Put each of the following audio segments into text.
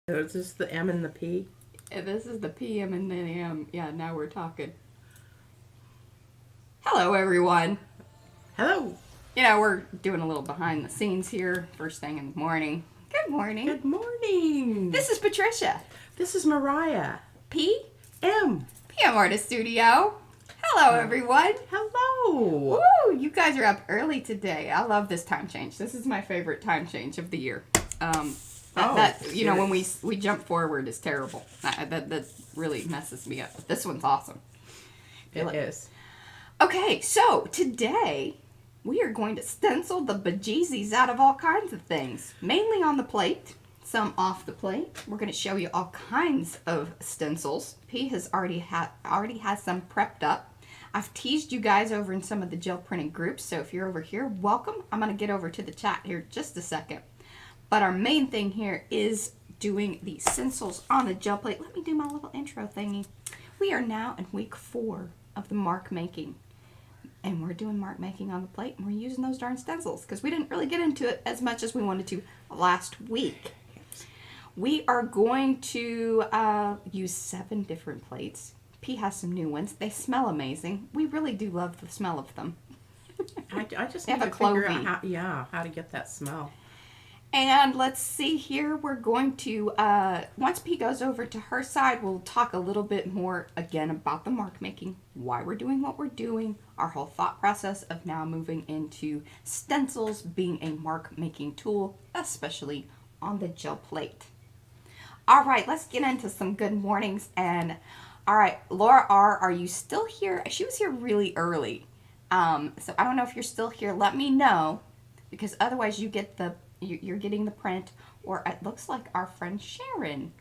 So is this the M and the P? This is the PM and the AM. Yeah, now we're talking. Hello, everyone. Hello. You know, we're doing a little behind the scenes here, first thing in the morning. Good morning. Good morning. This is Patricia. This is Mariah. P. M. PM Artist Studio. Hello, everyone. Hello. Woo! You guys are up early today. I love this time change. This is my favorite time change of the year. You know, when we jump forward is terrible. That really messes me up. But this one's awesome. It is. Okay, so today we are going to stencil the bejesus out of all kinds of things. Mainly on the plate, some off the plate. We're going to show you all kinds of stencils. P has already has some prepped up. I've teased you guys over in some of the gel printing groups, so if you're over here, welcome. I'm going to get over to the chat here just a second. But our main thing here is doing the stencils on the gel plate. Let me do my little intro thingy. We are now in week 4 of the mark making. And we're doing mark making on the plate, and we're using those darn stencils because we didn't really get into it as much as we wanted to last week. We are going to use 7 different plates. P has some new ones. They smell amazing. We really do love the smell of them. I just They need have to a figure clovey. out how to get that smell. And let's see here, we're going to, once P goes over to her side, we'll talk a little bit more again about the mark making, why we're doing what we're doing, our whole thought process of now moving into stencils being a mark making tool, especially on the gel plate. All right, let's get into some good mornings. And all right, Laura R., are you still here? She was here really early. So I don't know if you're still here. Let me know, because otherwise you get you're getting the print, or it looks like our friend Sharon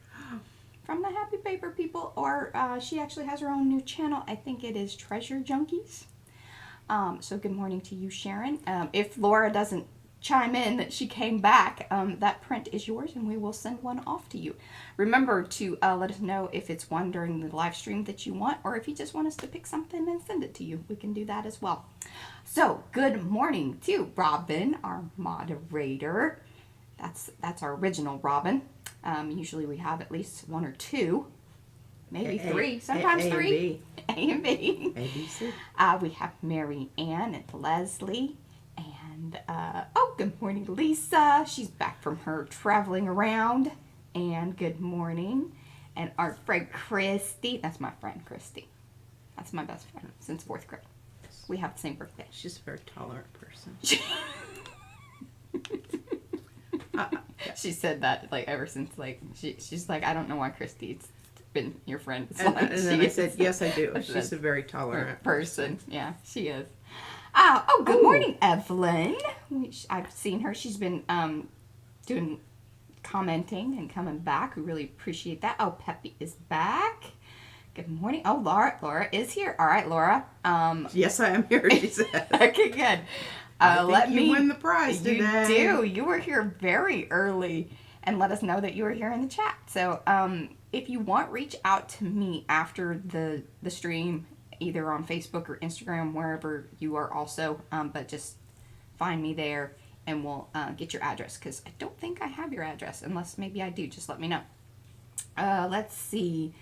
from the Happy Paper People, or she actually has her own new channel. I think it is Treasure Junkies. So good morning to you, Sharon. If Laura doesn't chime in that she came back, that print is yours and we will send one off to you. Remember to let us know if it's one during the live stream that you want, or if you just want us to pick something and send it to you. We can do that as well. So good morning to Robin, our moderator. That's our original Robin. Usually we have at least 1 or 2, maybe 3, sometimes 3. A and B. A, B, C. We have Mary Ann and Leslie. And, oh, good morning, Lisa. She's back from her traveling around. And good morning. And our friend Christy. That's my friend Christy. That's my best friend since 4th grade. We have the same birthday. She's a very tolerant person. She said that like ever since she's like, I don't know why Christy's been your friend. And then I said, yes, I do. She's a very tolerant person. Yeah, she is. Oh, good morning, Evelyn. I've seen her. She's been commenting and coming back. We really appreciate that. Oh, Peppy is back. Good morning. Oh, Laura is here. All right, Laura. Yes, I am here, she said. Okay, good. I think you win the prize today. You do. You were here very early, and let us know that you were here in the chat. So, if you want, reach out to me after the stream, either on Facebook or Instagram, wherever you are also. But just find me there, and we'll get your address, because I don't think I have your address, unless maybe I do. Just let me know. Let's see.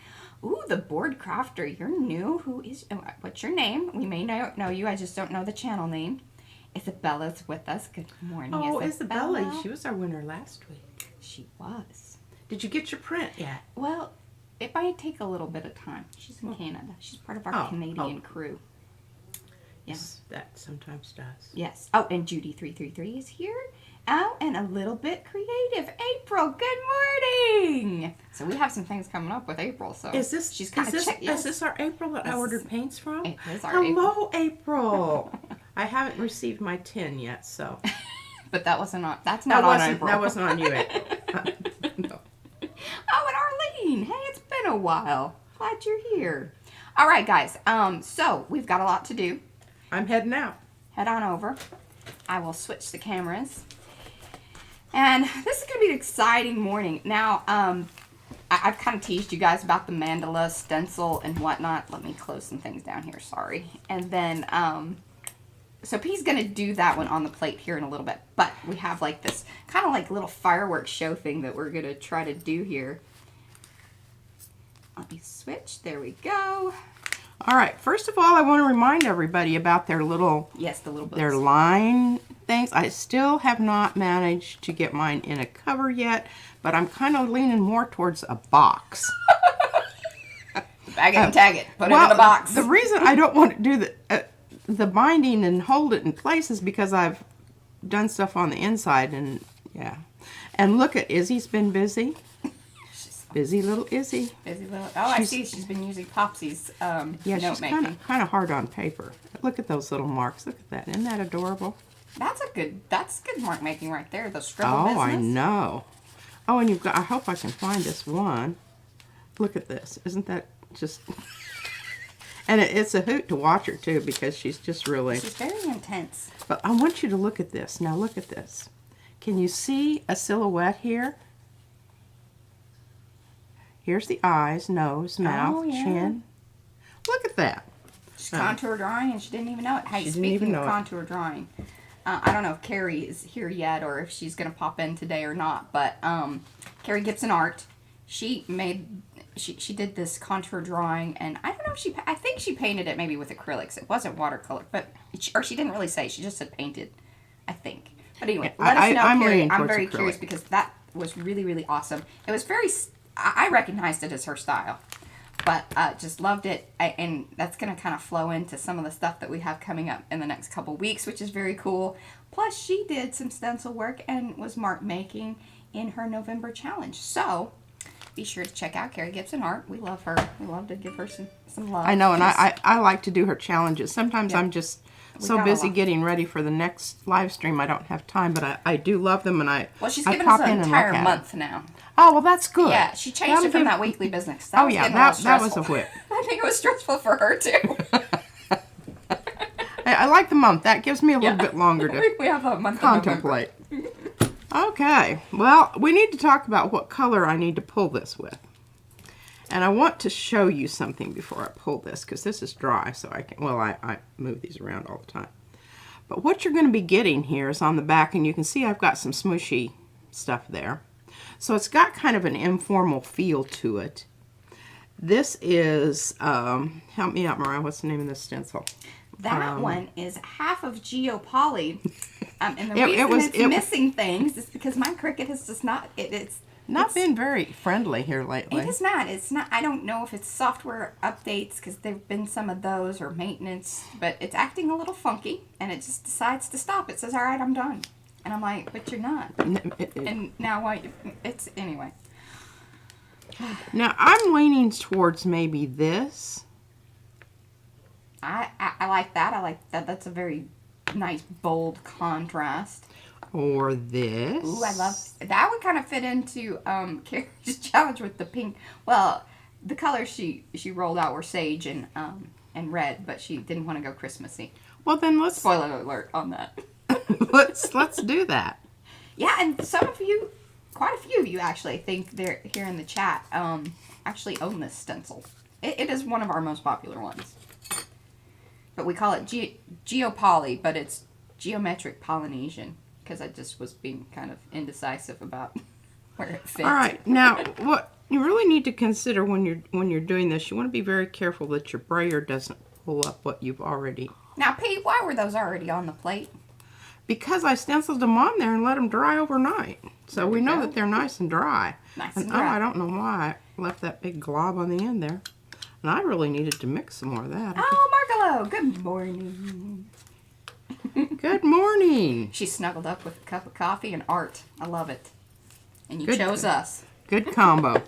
Ooh, the board crafter. You're new. What's your name? We may know you. I just don't know the channel name. Isabella's with us. Good morning, Oh, Isabella. She was our winner last week. She was. Did you get your print yet? Well, it might take a little bit of time. She's in Canada. She's part of our Canadian crew. Yes, that sometimes does. Yes. Oh, and Judy333 is here. Oh, and a little bit creative. April, good morning. So we have some things coming up with April. So is this yes. Is this our April that I ordered paints from? It is our Hello, April. I haven't received my tin yet, so. But that wasn't on. That's not on April. That wasn't on you, April. No. Oh, and Arlene. Hey, it's been a while. Glad you're here. All right, guys. So we've got a lot to do. I'm heading out. Head on over. I will switch the cameras. And this is going to be an exciting morning. Now, I've kind of teased you guys about the mandala, stencil, and whatnot. Let me close some things down here, sorry. And then, So P's gonna do that one on the plate here in a little bit, but we have like this kind of like little fireworks show thing that we're gonna try to do here. Let me switch. There we go. All right. First of all, I want to remind everybody about their little Yes, the little books. their line things. I still have not managed to get mine in a cover yet, but I'm kind of leaning more towards a box. Bag it and tag it. Put it in the box. The reason I don't want to do the binding and hold it in place is because I've done stuff on the inside, and yeah. And look at Izzy's been busy. Busy little Izzy. Busy little. Oh, I see. She's been using Popsy's Yeah, note she's making. kind of hard on paper. Look at those little marks. Look at that. Isn't that adorable? That's good mark making right there. The scribble Oh, business. I know. Oh, and you've got. I hope I can find this one. Look at this. Isn't that just? And it's a hoot to watch her too, because she's just really. She's very intense. But I want you to look at this. Now look at this. Can you see a silhouette here? Here's the eyes, nose, mouth, chin. Look at that. She's contour drawing, and she didn't even know it. Hey, She didn't speaking even of know it. contour drawing, I don't know if Carrie is here yet or if she's going to pop in today or not, but Carrie Gibson Art, she did this contour drawing, and I don't know if I think she painted it maybe with acrylics. It wasn't watercolor, or she didn't really say. She just said painted, I think. But anyway, let us know, I'm Carrie. leaning I'm towards very acrylic. curious because that was really, really awesome. It was very, I recognized it as her style. But just loved it, and that's going to kind of flow into some of the stuff that we have coming up in the next couple weeks, which is very cool. Plus, she did some stencil work and was mark making in her November challenge. So, be sure to check out Carrie Gibson Art. We love her. We love to give her some love. I know, and I like to do her challenges. Sometimes I'm just so got a busy lot. getting ready for the next live stream I don't have time, but I do love them, and Well, she's I given pop us in an and entire look at month now. Oh, well, that's good. Yeah, she changed That'll it from give- that weekly business. That Oh, was yeah, getting a little that was a stressful. whip. I think it was stressful for her, too. I like the month. That gives me a little bit longer to we have a month of November. contemplate. Okay, well, we need to talk about what color I need to pull this with. And I want to show you something before I pull this, because this is dry, so I can, well, I move these around all the time. But what you're going to be getting here is on the back, and you can see I've got some smooshy stuff there. So it's got kind of an informal feel to it. This is, help me out, Mariah, what's the name of this stencil? That one is half of Geopoly. And the It reason was- it's it- missing things is because my Cricut has just not, it's Been very friendly here lately. It is not. It's not. I don't know if it's software updates because there've been some of those or maintenance, but it's acting a little funky, and it just decides to stop. It says, "All right, I'm done," and I'm like, "But you're not." And now why? It's anyway. Now I'm leaning towards maybe this. I like that. I like that. That's a very nice bold contrast. Or this. Ooh, I love that. Would kind of fit into Carrie's challenge with the pink. Well, the colors she rolled out were sage and red, but she didn't want to go Christmassy. Well, then let's Spoiler alert on that. let's do that. Yeah, and some of you, quite a few of you actually, I think they're here in the chat, actually own this stencil. It is one of our most popular ones. But we call it Geopoly, but it's Geometric Polynesian, because I just was being kind of indecisive about where it fits. All right. Now, what you really need to consider when you're doing this, you want to be very careful that your brayer doesn't pull up what you've already. Now, Pete, why were those already on the plate? Because I stenciled them on there and let them dry overnight, so we know go. that they're nice and dry. Nice And and dry. oh, I don't know why I left that big glob on the end there, and I really needed to mix some more of that. Oh, Margalo, good morning. Good morning. She snuggled up with a cup of coffee and art. I love it. And you Good. chose us. Good combo.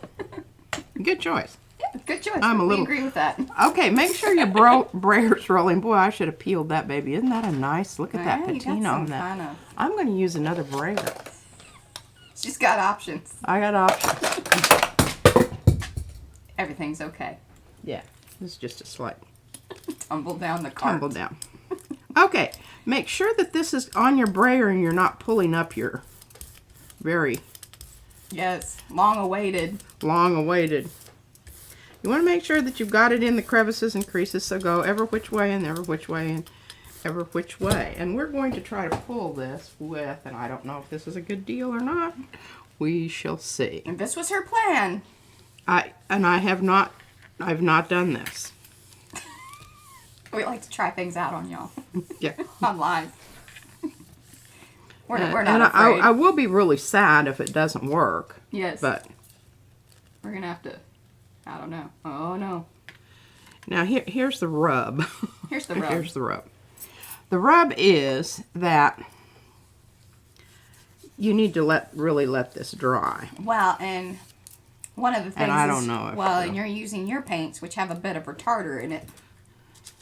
Good choice. Yeah, good choice. I'm a we little- agree with that. Okay, make sure your brayer's rolling. Boy, I should have peeled that baby. Isn't that a nice, look at that Yeah, you got patina on some that. kind of- I'm going to use another brayer. She's got options. I got options. Everything's okay. Yeah, this is just a slight Tumble down the cart. tumble down. Okay, make sure that this is on your brayer and you're not pulling up your very Yes, long awaited. long awaited. You want to make sure that you've got it in the crevices and creases, so go every which way and every which way. every which way. And we're going to try to pull this with, and I don't know if this is a good deal or not. We shall see. And this was her plan. I've not done this. We like to try things out on y'all. Yeah. Online. We're not and afraid. I will be really sad if it doesn't work. Yes. But we're going to have to, I don't know. Oh, no. now here's the rub. Here's the rub. Here's the rub. The rub is that you need to really let this dry. Well, and one of the things and I don't know if and you're using your paints, which have a bit of retarder in it.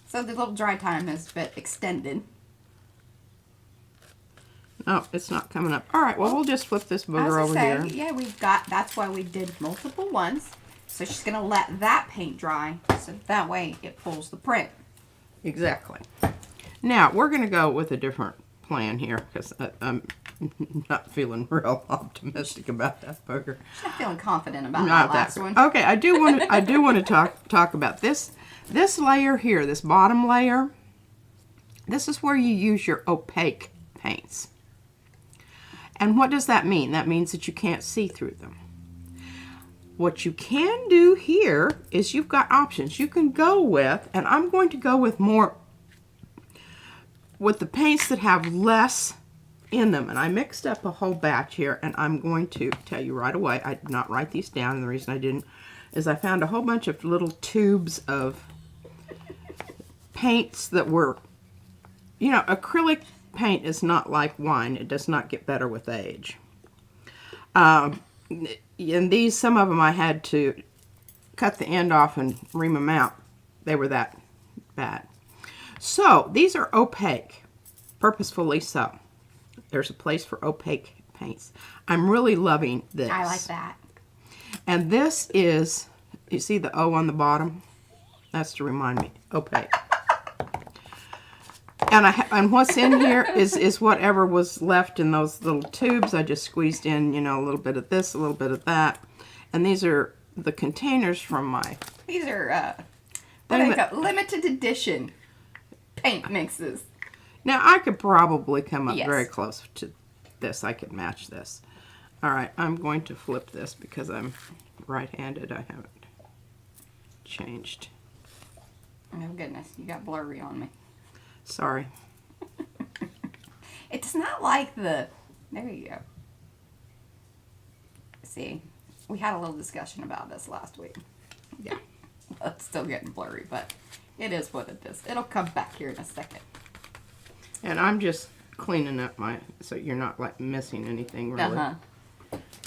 So the little dry time has been extended. No, it's not coming up. All right, well, we'll just flip this booger over here. Yeah, that's why we did multiple ones. So she's going to let that paint dry, so that way it pulls the print. Exactly. Now, we're going to go with a different plan here, because I'm not feeling real optimistic about that booger. She's not feeling confident about Not that last that. one. Okay, I do want to talk about this layer here, this bottom layer. This is where you use your opaque paints. And what does that mean? That means that you can't see through them. What you can do here is you've got options. You can go with, and I'm going to go with more, with the paints that have less in them. And I mixed up a whole batch here, and I'm going to tell you right away, I did not write these down, and the reason I didn't is I found a whole bunch of little tubes of paints that were, you know, acrylic paint is not like wine. It does not get better with age. And these, some of them I had to cut the end off and ream them out. They were that bad. So these are opaque, purposefully so. There's a place for opaque paints. I'm really loving this. I like that. And this is, you see the O on the bottom? That's to remind me, opaque. And what's in here is whatever was left in those little tubes. I just squeezed in, you know, a little bit of this, a little bit of that. And these are the containers from my... These are what do they call limited edition paint mixes. Now, I could probably come up Yes. very close to this. I could match this. All right, I'm going to flip this because I'm right-handed. I haven't changed. Oh, goodness. You got blurry on me. Sorry. It's not like the... There you go. See, we had a little discussion about this last week. Yeah. It's still getting blurry, but it is what it is. It'll come back here in a second. And I'm just cleaning up my... So you're not, like, missing anything, really. Uh-huh.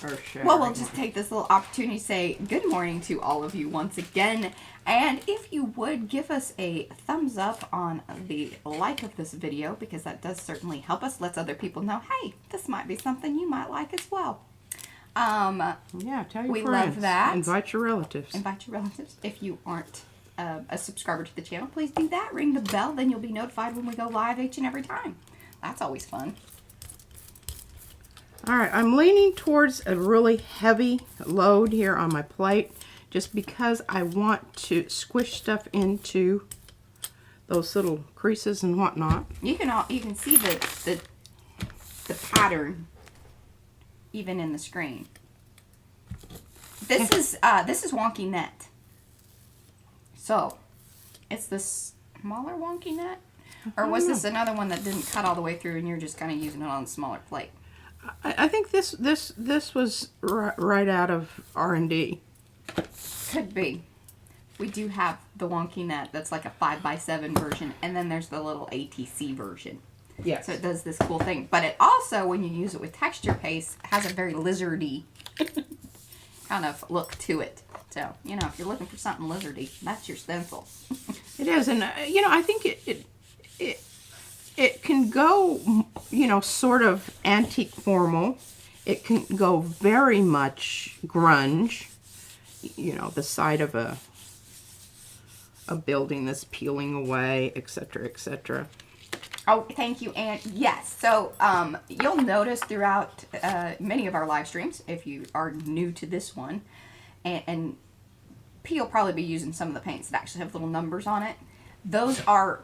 Or sharing. Well, we'll just take this little opportunity to say good morning to all of you once again. And if you would give us a thumbs up on the like of this video, because that does certainly help us, lets other people know, hey, this might be something you might like as well. Yeah, tell your we friends. love that. Invite your relatives. Invite your relatives. If you aren't a subscriber to the channel, please do that. Ring the bell, then you'll be notified when we go live each and every time. That's always fun. All right, I'm leaning towards a really heavy load here on my plate just because I want to squish stuff into those little creases and whatnot. You can see the pattern even in the screen. This is wonky net. So, it's this smaller wonky net, or was this another one that didn't cut all the way through and you're just kind of using it on a smaller plate? I think this was right out of R&D. Could be. We do have the wonky net that's like a 5x7 version, and then there's the little ATC version. Yes. So it does this cool thing. But it also, when you use it with texture paste, has a very lizardy kind of look to it. So, you know, if you're looking for something lizardy, that's your stencil. It is, and you know, I think it can go, you know, sort of antique formal. It can go very much grunge. You know, the side of a building that's peeling away, etc., etc. Oh, thank you, Anne. Yes, so you'll notice throughout many of our live streams, if you are new to this one, and P will probably be using some of the paints that actually have little numbers on it. Those are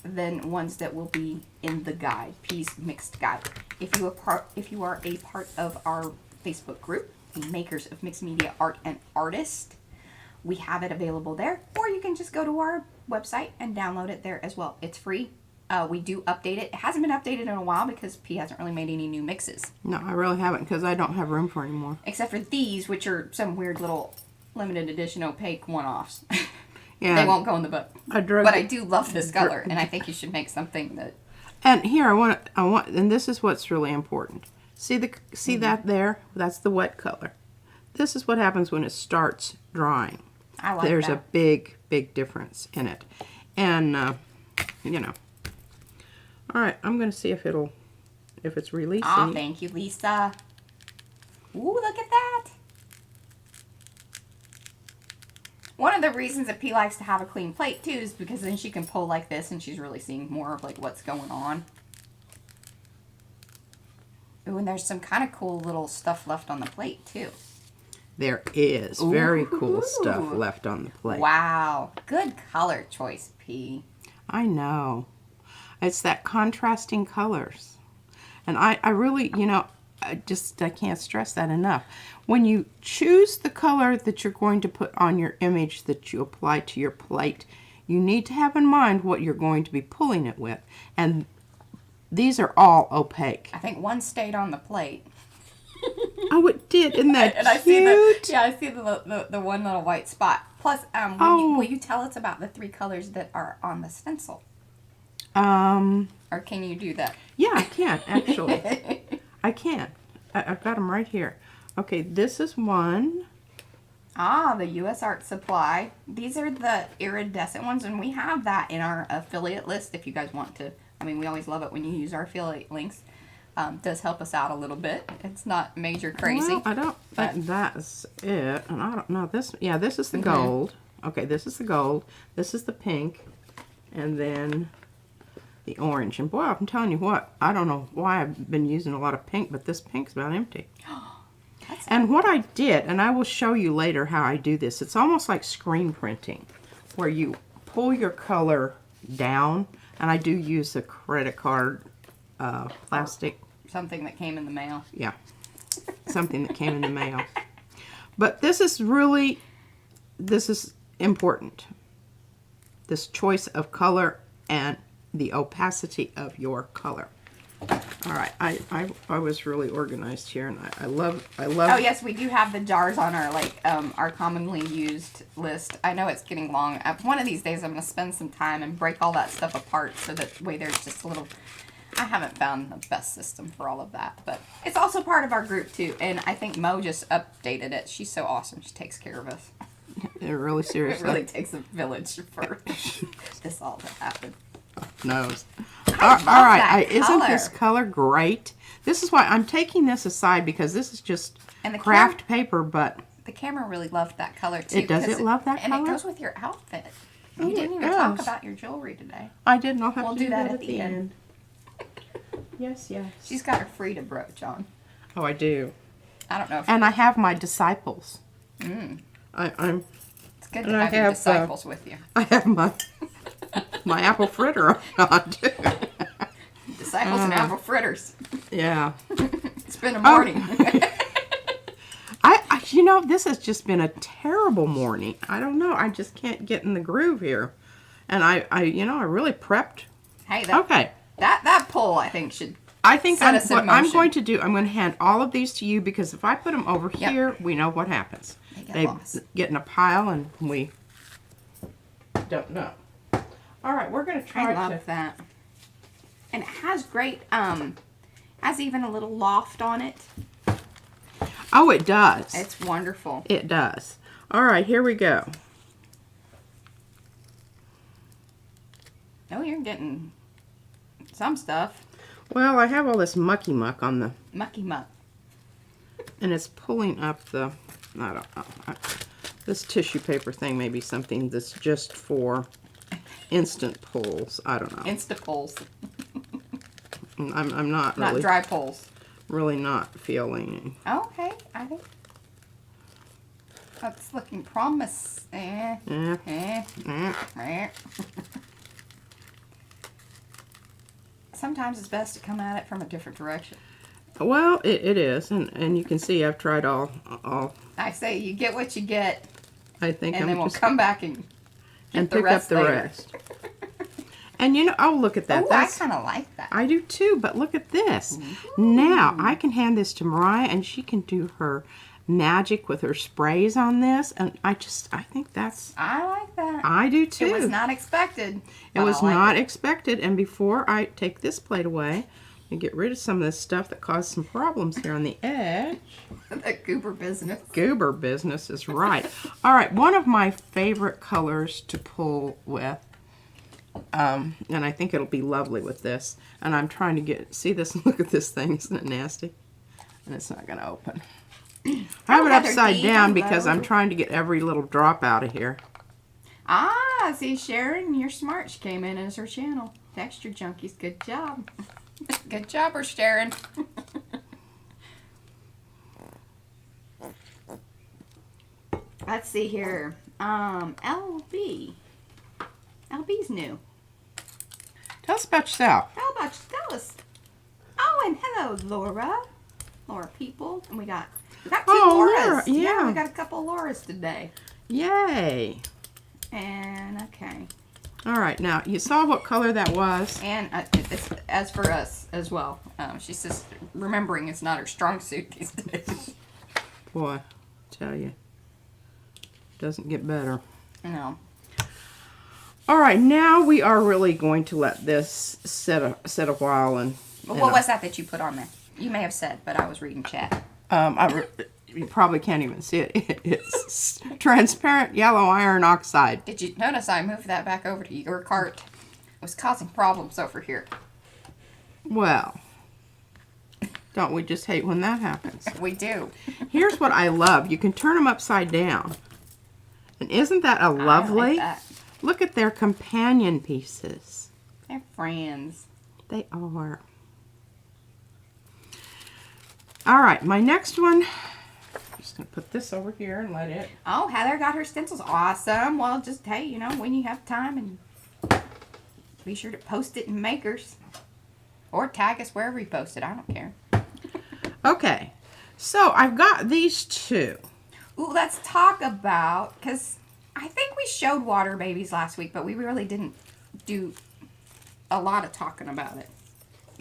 than ones that will be in the guide, P's Mixed Guide. If you are a part of our Facebook group, the Makers of Mixed Media Art and Artists, we have it available there, or you can just go to our website and download it there as well. It's free. We do update it. It hasn't been updated in a while because P hasn't really made any new mixes. No, I really haven't because I don't have room for any more. Except for these, which are some weird little limited edition opaque one-offs. Yeah, they won't go in the book. But I do love this color, and I think you should make something that... And here, I want, and this is what's really important. See that there? That's the wet color. This is what happens when it starts drying. I like There's that. a big, big difference in it. And, you know. All right, I'm going to see if it's releasing. Ah, thank you, Lisa. Ooh, look at that. One of the reasons that P likes to have a clean plate, too, is because then she can pull like this and she's really seeing more of, like, what's going on. Ooh, and there's some kind of cool little stuff left on the plate, too. There is very cool stuff left on the plate. Wow. Good color choice, P. I know. It's that contrasting colors. And I really, you know, I can't stress that enough. When you choose the color that you're going to put on your image that you apply to your plate, you need to have in mind what you're going to be pulling it with. And these are all opaque. I think one stayed on the plate. Oh, it did. Isn't that And I cute? see I see the one little white spot. Plus, will you tell us about the 3 colors that are on the stencil? Or can you do that? Yeah, I can, actually. I can. I've got them right here. Okay, this is one. Ah, the U.S. Art Supply. These are the iridescent ones, and we have that in our affiliate list if you guys want to. I mean, we always love it when you use our affiliate links. Does help us out a little bit. It's not major crazy. Well, I don't think that's it. And I don't know. This is the gold. Okay, this is the gold. This is the pink. And then the orange. And boy, I'm telling you what, I don't know why I've been using a lot of pink, but this pink's about empty. And what I did, and I will show you later how I do this, it's almost like screen printing, where you pull your color down, and I do use a credit card plastic. Something that came in the mail. Yeah, something that came in the mail. But this is important. This choice of color and the opacity of your color. All right, I was really organized here, and I love. Oh yes, we do have the jars on our our commonly used list. I know it's getting long. One of these days, I'm gonna spend some time and break all that stuff apart so that way there's just a little. I haven't found the best system for all of that, but it's also part of our group too. And I think Mo just updated it. She's so awesome. She takes care of us. Really seriously. It really takes a village for this all to happen. Knows. I love that isn't color. this color great? This is why I'm taking this aside, because this is just And the craft paper, but The camera really loved that color too. It does. 'cause It love that and color? it goes with your outfit. Oh, You didn't it even talk does. about your jewelry today. I did not have We'll to do do that that at the end. Yes, yes. She's got her Frida brooch on. Oh, I do. I don't know if And I have my disciples. Mm. I'm. It's good and to I have your have, disciples with you. I have my my apple fritter on too. Disciples and apple fritters. Yeah. It's been a morning. You know, this has just been a terrible morning. I don't know. I just can't get in the groove here. And I really prepped. Hey, that poll I think should. I think set us in what I'm motion. going to do, I'm going to hand all of these to you, because if I put them over here, we know what happens. They get lost. Get in a pile and we don't know. All right, we're going to try I love that. And it has great, has even a little loft on it. Oh, it does. It's wonderful. It does. All right, here we go. Oh, you're getting some stuff. Well, I have all this mucky muck on the, Mucky muck. and it's pulling up the, I don't know. This tissue paper thing may be something that's just for instant pulls. I don't know. Insta pulls. I'm not Not really, dry pulls. really not feeling. Okay, I think that's looking promise. Eh, eh. Eh. sometimes it's best to come at it from a different direction. Well, it is, and you can see I've tried all. I say you get what you get, I think and I'm then we'll just come back and pick up the rest. And you know, oh, look at that. Oh, I kind of like that. I do too, but look at this. Ooh. Now I can hand this to Mariah, and she can do her magic with her sprays on this, and I think that's. I like that. I do too. It was not expected. It was not expected, and before I take this plate away and get rid of some of this stuff that caused some problems here on the edge. That goober business. Goober business is right. All right, one of my favorite colors to pull with, and I think it'll be lovely with this, and I'm trying to see this, look at this thing, isn't it nasty? And it's not going to open. I have it upside down because I'm trying to get every little drop out of here. Ah, see, Sharon, you're smart. She came in as her channel. Texture Junkies, good job. Good jobber, Sharon. Let's see here. LB. LB's new. Tell us about yourself. Tell us. Oh, and hello, Laura. Laura people. And we got two Laura, Lauras. yeah. We got a couple Lauras today. Yay. And, okay. All right, now, you saw what color that was. And it's as for us as well. She's just remembering it's not her strong suit these days. Boy, I tell you, doesn't get better. No. All right, now we are really going to let this sit a while. And What was that you put on there? You may have said, but I was reading chat. You probably can't even see it. It's transparent yellow iron oxide. Did you notice I moved that back over to your cart? It was causing problems over here. Well, don't we just hate when that happens? We do. Here's what I love. You can turn them upside down. And isn't that a lovely? I like that. Look at their companion pieces. They're friends. They are. All right, my next one. I'm just going to put this over here and let it. Oh, Heather got her stencils. Awesome. Well, just, hey, you know, when you have time, and be sure to post it in Makers. Or tag us wherever you post it. I don't care. Okay, so I've got these two. Ooh, let's talk about, because I think we showed Water Babies last week, but we really didn't do a lot of talking about it.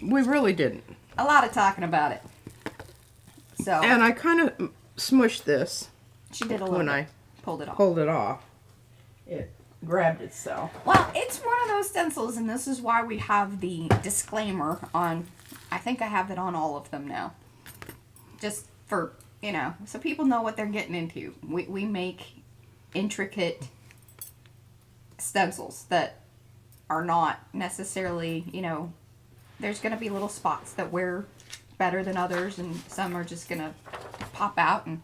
We really didn't. A lot of talking about it. So. And I kind of smushed this. She did a little when bit. I pulled it off. Pulled it off. It grabbed itself. Well, it's one of those stencils, and this is why we have the disclaimer on. I think I have it on all of them now. Just for, you know, so people know what they're getting into. We make intricate stencils that are not necessarily, you know, there's going to be little spots that wear better than others, and some are just going to pop out, and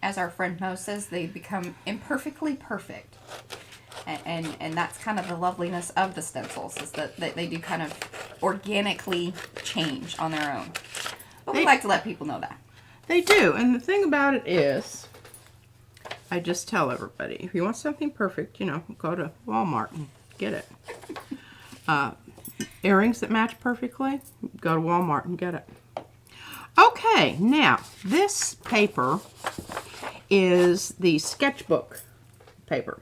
as our friend Mo says, they become imperfectly perfect. And that's kind of the loveliness of the stencils, is that they do kind of organically change on their own. But we like to let people know that. They do, and the thing about it is, I just tell everybody, if you want something perfect, you know, go to Walmart and get it. Earrings that match perfectly, go to Walmart and get it. Okay, now, this paper is the sketchbook paper.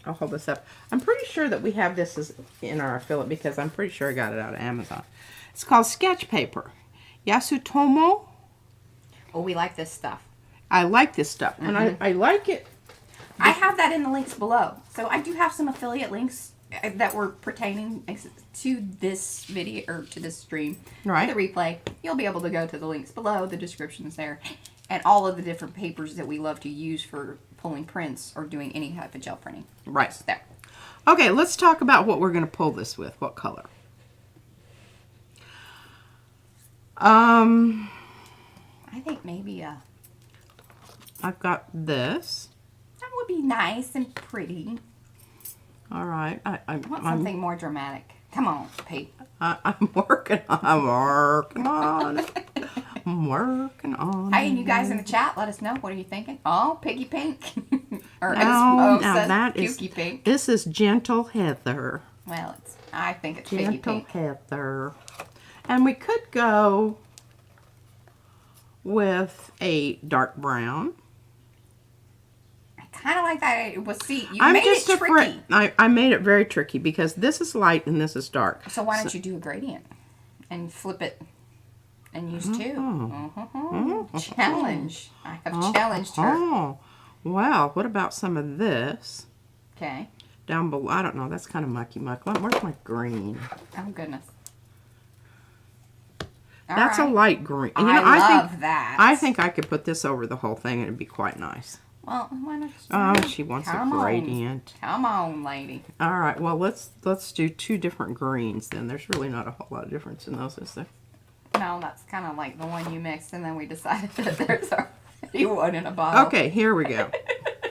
I'll hold this up. I'm pretty sure that we have this in our affiliate because I'm pretty sure I got it out of Amazon. It's called sketch paper. Yasutomo. Oh, we like this stuff. I like this stuff, and I like it. I have that in the links below. So I do have some affiliate links that were pertaining to this video, or to this stream, right? The replay. You'll be able to go to the links below. The description is there. And all of the different papers that we love to use for pulling prints or doing any type of gel printing. Right. It's there. Okay, let's talk about what we're going to pull this with. What color? I think maybe I've got this. that would be nice and pretty. All right. I want something more dramatic. Come on, Pete. I'm working on it. I'm working on Hey, and you guys in the chat, let us know. What are you thinking? Oh, piggy pink. Or now as that is pukey pink. This is Gentle Heather. Well, it's I think it's baby Gentle pink. Heather. And we could go with a dark brown. I kind of like that. Well, see, you I'm made just it tricky. I made it very tricky because this is light and this is dark. So why don't you do a gradient and flip it and use two? Challenge. I have challenged her. Oh, well, what about some of this Okay. down below? I don't know. That's kind of mucky muck. Where's my green? Oh, goodness. That's a light green. You know, I love think, that. I think I could put this over the whole thing and it'd be quite nice. Well, why not? Oh, she wants a on. gradient. Come on, lady. All right. Well, let's do two different greens then. There's really not a whole lot of difference in those, is there? No, that's kind of like the one you mixed, and then we decided that there's already one in a bottle. Okay, here we go.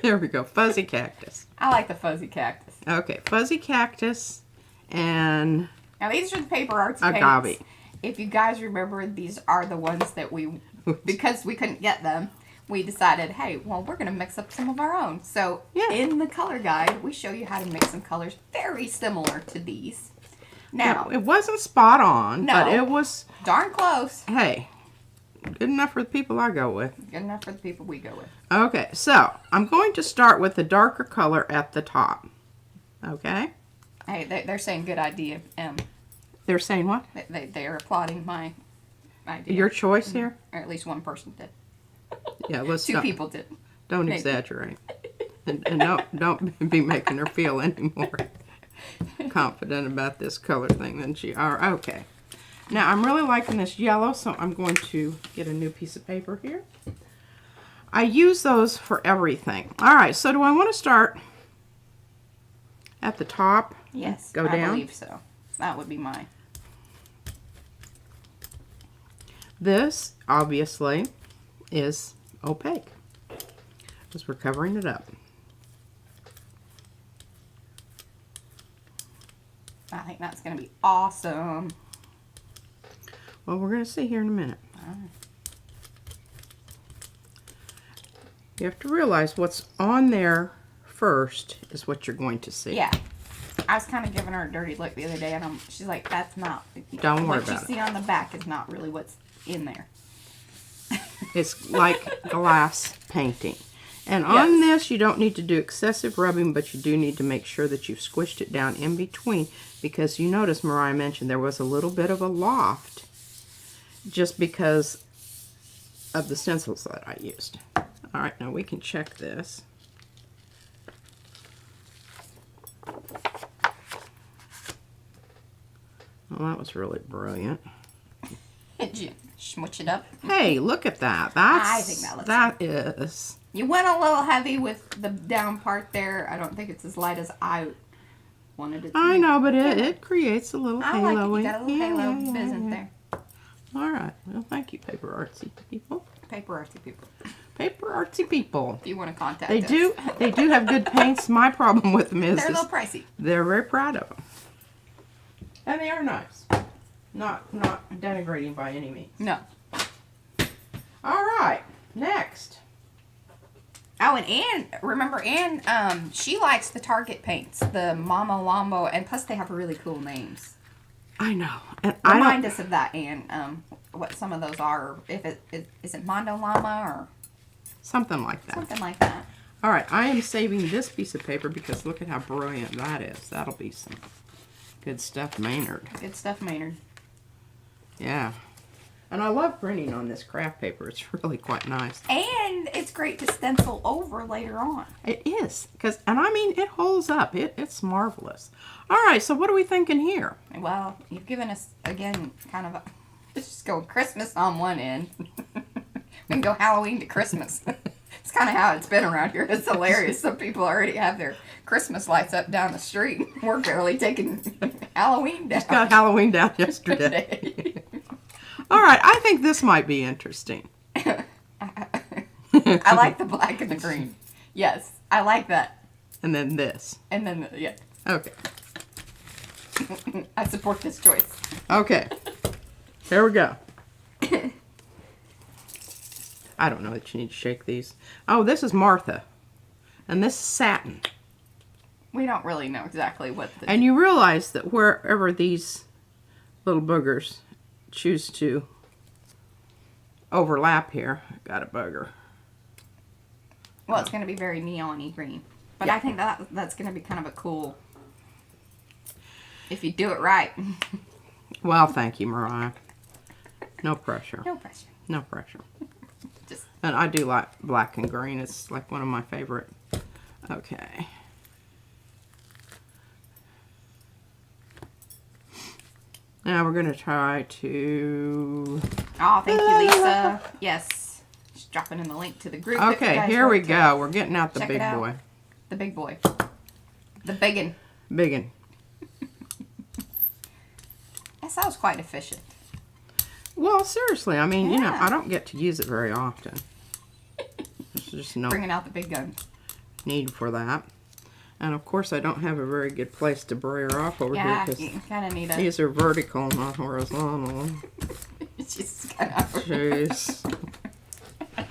Here we go. Fuzzy cactus. I like the fuzzy cactus. Okay, fuzzy cactus and Now these are the paper artsy agave. paints. If you guys remember, these are the ones that we, because we couldn't get them, we decided, hey, well, we're going to mix up some of our own. So Yeah. in the color guide, we show you how to mix some colors very similar to these. Now, it wasn't spot on, No. but it was, darn close. hey, good enough for the people I go with. Good enough for the people we go with. Okay, so I'm going to start with the darker color at the top. Okay? Hey, they're saying good idea. They're saying what? They are applauding my idea. Your choice here? Or at least one person did. Yeah, let's Two people did. don't maybe. exaggerate. And don't be making her feel any more confident about this color thing than she are. Okay. Now, I'm really liking this yellow, so I'm going to get a new piece of paper here. I use those for everything. All right, so do I want to start at the top? Yes, Go down? I believe so. That would be mine. This, obviously, is opaque because we're covering it up. I think that's going to be awesome. Well, we're going to see here in a minute. You have to realize what's on there first is what you're going to see. Yeah. I was kind of giving her a dirty look the other day, and she's like, that's not. Don't worry what you about see on the back is not really what's in there. It's like glass painting. And Yes. on this, you don't need to do excessive rubbing, but you do need to make sure that you've squished it down in between, because you notice Mariah mentioned there was a little bit of a loft just because of the stencils that I used. All right, now we can check this. Well, that was really brilliant. Did you smooch it up? Hey, look at that. That's, I think that looks that is. You went a little heavy with the down part there. I don't think it's as light as I wanted it to I be. know, but it creates a little I halo. like it. You got a little halo business there. All right. Well, thank you, paper artsy people. Paper artsy people. Paper artsy people. If you want to contact They us. do have good paints. My problem with them is They're a little pricey. they're very proud of them, and they are nice. Not denigrating by any means. No. All right. Next. Oh, and Anne, remember Anne, she likes the Target paints, the Mama Lambo, and plus they have really cool names. I know. And Remind us of that, Anne, what some of those are. Or if is it Mondo Llama or something like that. something like that. All right. I am saving this piece of paper because look at how brilliant that is. That'll be some good stuff, Maynard. Good stuff, Maynard. Yeah. And I love printing on this craft paper. It's really quite nice. And it's great to stencil over later on. It is. And I mean, it holds up. It's marvelous. All right, so what are we thinking here? Well, you've given us, again, kind of a... Let's just go Christmas on one end. We can go Halloween to Christmas. It's kind of how it's been around here. It's hilarious. Some people already have their Christmas lights up down the street. We're barely taking Halloween down. Got Halloween down yesterday. All right, I think this might be interesting. I like the black and the green. Yes, I like that. And then this. And then, yeah. Okay. I support this choice. Okay. Here we go. I don't know that you need to shake these. Oh, this is Martha. And this is satin. We don't really know exactly what the... And you realize that wherever these little boogers choose to overlap here, got a booger. Well, it's going to be very neon-y green. But I think that's going to be kind of a cool... If you do it right. Well, thank you, Mariah. No pressure. No pressure. No pressure. Just... And I do like black and green. It's like one of my favorite. Okay. Now we're going to try to... Oh, thank you, Lisa. Yes. Just dropping in the link to the group. Okay, here we go. We're getting out the big boy. The big boy. The biggin. Biggin. That was quite efficient. Well, seriously, I mean, you know, Yeah. I don't get to use it very often. There's just no Bringing out the big guns. need for that. And of course, I don't have a very good place to brayer off over Yeah, here you kind of need a... these are vertical, not horizontal. It's just kind of... Jeez.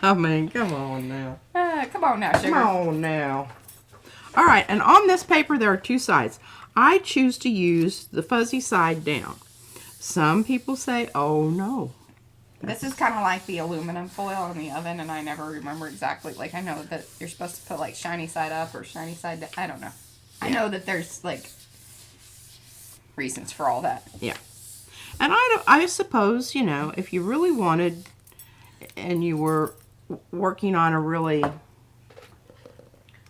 I mean, come on now. Come on now, sugar. Come on now. All right, and on this paper, there are two sides. I choose to use the fuzzy side down. Some people say, oh, no. This is kind of like the aluminum foil in the oven, and I never remember exactly. Like, I know that you're supposed to put, like, shiny side up or shiny side down. I don't know. I know that there's, like, reasons for all that. Yeah. And I suppose, you know, if you really wanted and you were working on a really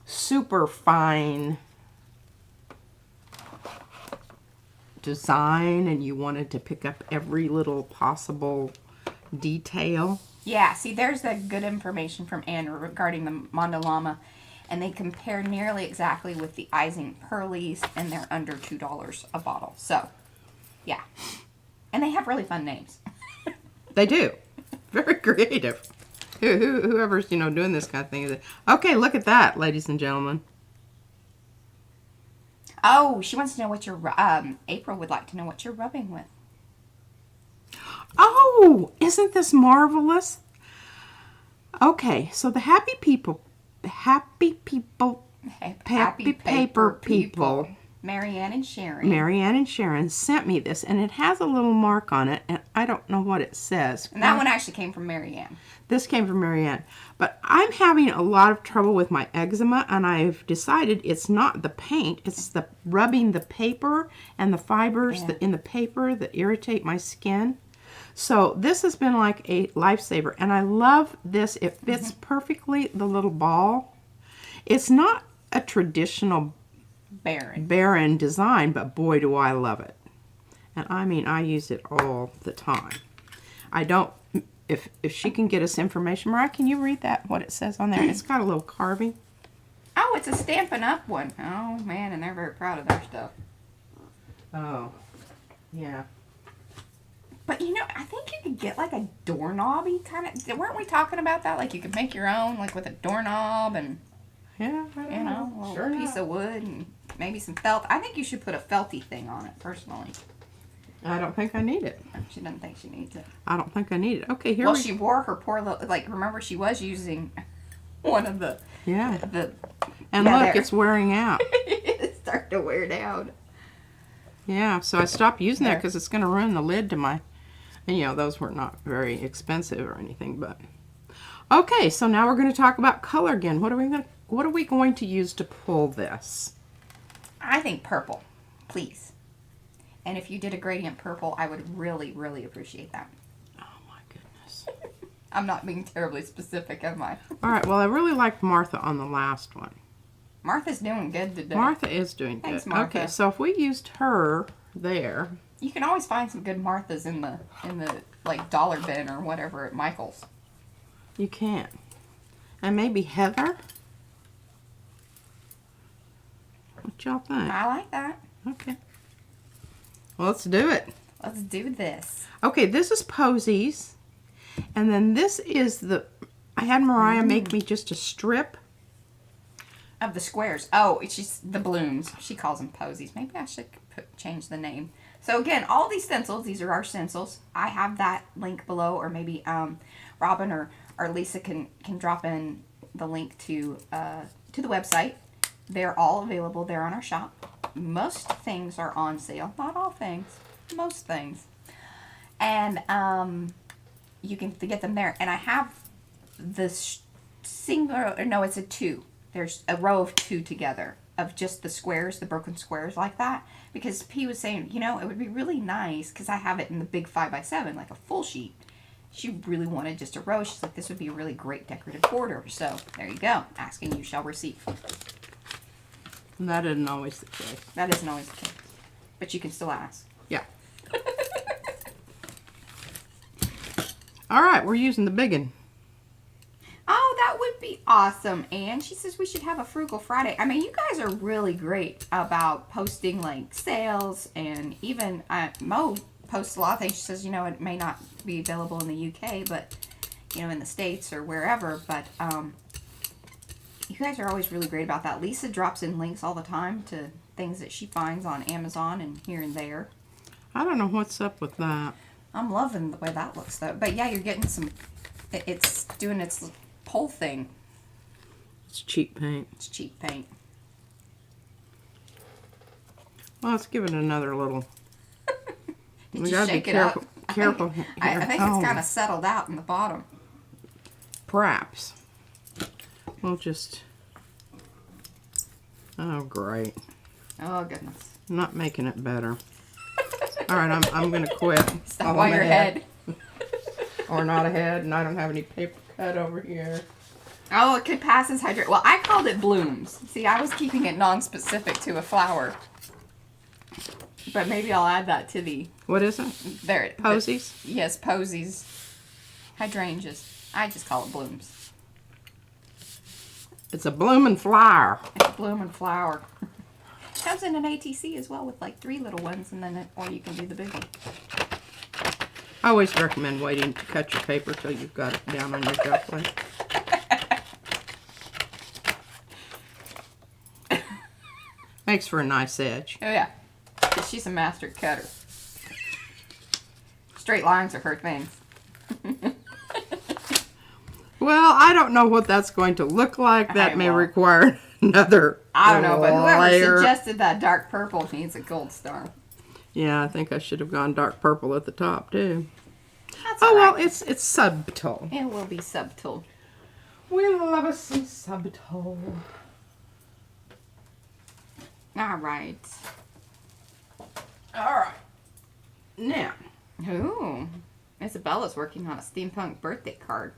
super fine design and you wanted to pick up every little possible detail. Yeah, see, there's that good information from Anne regarding the Mondolama, and they compare nearly exactly with the Ising Pearlies, and they're under $2 a bottle. So, yeah. And they have really fun names. They do. Very creative. Whoever's, you know, doing this kind of thing. Okay, look at that, ladies and gentlemen. Oh, she wants to know what you're... April would like to know what you're rubbing with. Oh, isn't this marvelous? Okay, so the happy paper people, Marianne and Sharon. Marianne and Sharon sent me this, and it has a little mark on it, and I don't know what it says. And that one actually came from Marianne. This came from Marianne. But I'm having a lot of trouble with my eczema, and I've decided it's not the paint, it's the rubbing the paper and the fibers in the paper that irritate my skin. So this has been like a lifesaver, and I love this. It fits perfectly the little ball. It's not a traditional barren design, but boy, do I love it. And I mean, I use it all the time. I don't, if she can get us information. Mariah, can you read that, what it says on there? It's got a little carving. Oh, it's a Stampin' Up! One. Oh, man, and they're very proud of their stuff. Oh, yeah. But, you know, I think you could get, like, a doorknobby kind of... Weren't we talking about that? Like, you could make your own, like, with a doorknob and... Yeah, you know, a little piece of wood and maybe some felt. I think you should put a felty thing on it, personally. I don't think I need it. She doesn't think she needs it. I don't think I need it. Okay, here well, she wore her poor little... Like, remember, she was using one of the... Yeah. And look, there. it's wearing out. It's starting to wear down. Yeah, so I stopped using that because it's going to ruin the lid to my... And, you know, those were not very expensive or anything, but... Okay, so now we're going to talk about color again. What are we going to use to pull this? I think purple, please. And if you did a gradient purple, I would really, really appreciate that. Oh, my goodness. I'm not being terribly specific, am I? All right, well, I really liked Martha on the last one. Martha's doing good today. Martha is doing good. Thanks, Martha. Okay, so if we used her there... You can always find some good Marthas in the like dollar bin or whatever at Michael's. You can. And maybe Heather? What y'all think? I like that. Okay. Well, let's do it. Let's do this. Okay, this is Posies. And then this is the... I had Mariah make me just a strip. Of the squares. Oh, it's just the blooms. She calls them posies. Maybe I should change the name. So again, all these stencils, these are our stencils. I have that link below, or maybe Robin or Lisa can drop in the link to the website. They're all available there on our shop. Most things are on sale. Not all things. Most things. And you can get them there. And I have this single, no, it's a two. There's a row of two together of just the squares, the broken squares like that. Because P was saying, you know, it would be really nice because I have it in the big 5x7, like a full sheet. She really wanted just a row. She's like, this would be a really great decorative border. So there you go. Asking you shall receive. And that isn't always the case. That isn't always the case. But you can still ask. Yeah. All right, we're using the big one. Oh, that would be awesome. And she says we should have a Frugal Friday. I mean, you guys are really great about posting like sales, and even Mo posts a lot of things. She says, you know, it may not be available in the UK, but, you know, in the States or wherever. But you guys are always really great about that. Lisa drops in links all the time to things that she finds on Amazon and here and there. I don't know what's up with that. I'm loving the way that looks, though. But yeah, you're getting some. It's doing its whole thing. It's cheap paint. It's cheap paint. Well, let's give it another little. Did We you gotta shake be it careful. up? Careful. I think it's kind of settled out in the bottom. Perhaps. We'll just. Oh, great. Oh goodness. I'm not making it better. All right, I'm gonna quit. Stop while you're ahead. Or not ahead, and I don't have any paper cut over here. Oh, it could pass as hydrate. Well, I called it blooms. See, I was keeping it non-specific to a flower. But maybe I'll add that to the... What is it? There. Posies? Yes, posies. Hydrangeas. I just call it blooms. It's a blooming flower. It's a blooming flower. It comes in an ATC as well with like 3 little ones, and then or you can do the big one. I always recommend waiting to cut your paper till you've got it down on your shelf plate. Makes for a nice edge. Oh yeah, she's a master cutter. Straight lines are her thing. Well, I don't know what that's going to look like. That may require another I don't know, but whoever layer. suggested that dark purple needs a gold star. Yeah, I think I should have gone dark purple at the top too. That's Oh, all right. well, it's subtle. It will be subtle. We love us some subtle. All right. All right. Now. Ooh. Isabella's working on a steampunk birthday card.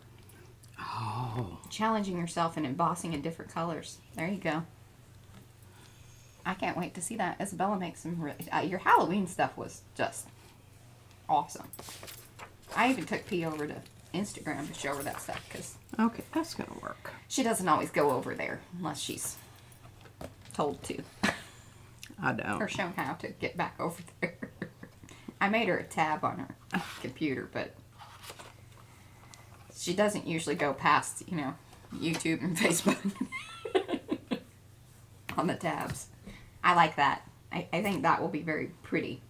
Oh. Challenging yourself and embossing in different colors. There you go. I can't wait to see that. Isabella makes some really... your Halloween stuff was just awesome. I even took P over to Instagram to show her that stuff because... Okay, that's going to work. She doesn't always go over there unless she's told to. I don't. Or shown how to get back over there. I made her a tab on her computer, but she doesn't usually go past, you know, YouTube and Facebook on the tabs. I like that. I think that will be very pretty.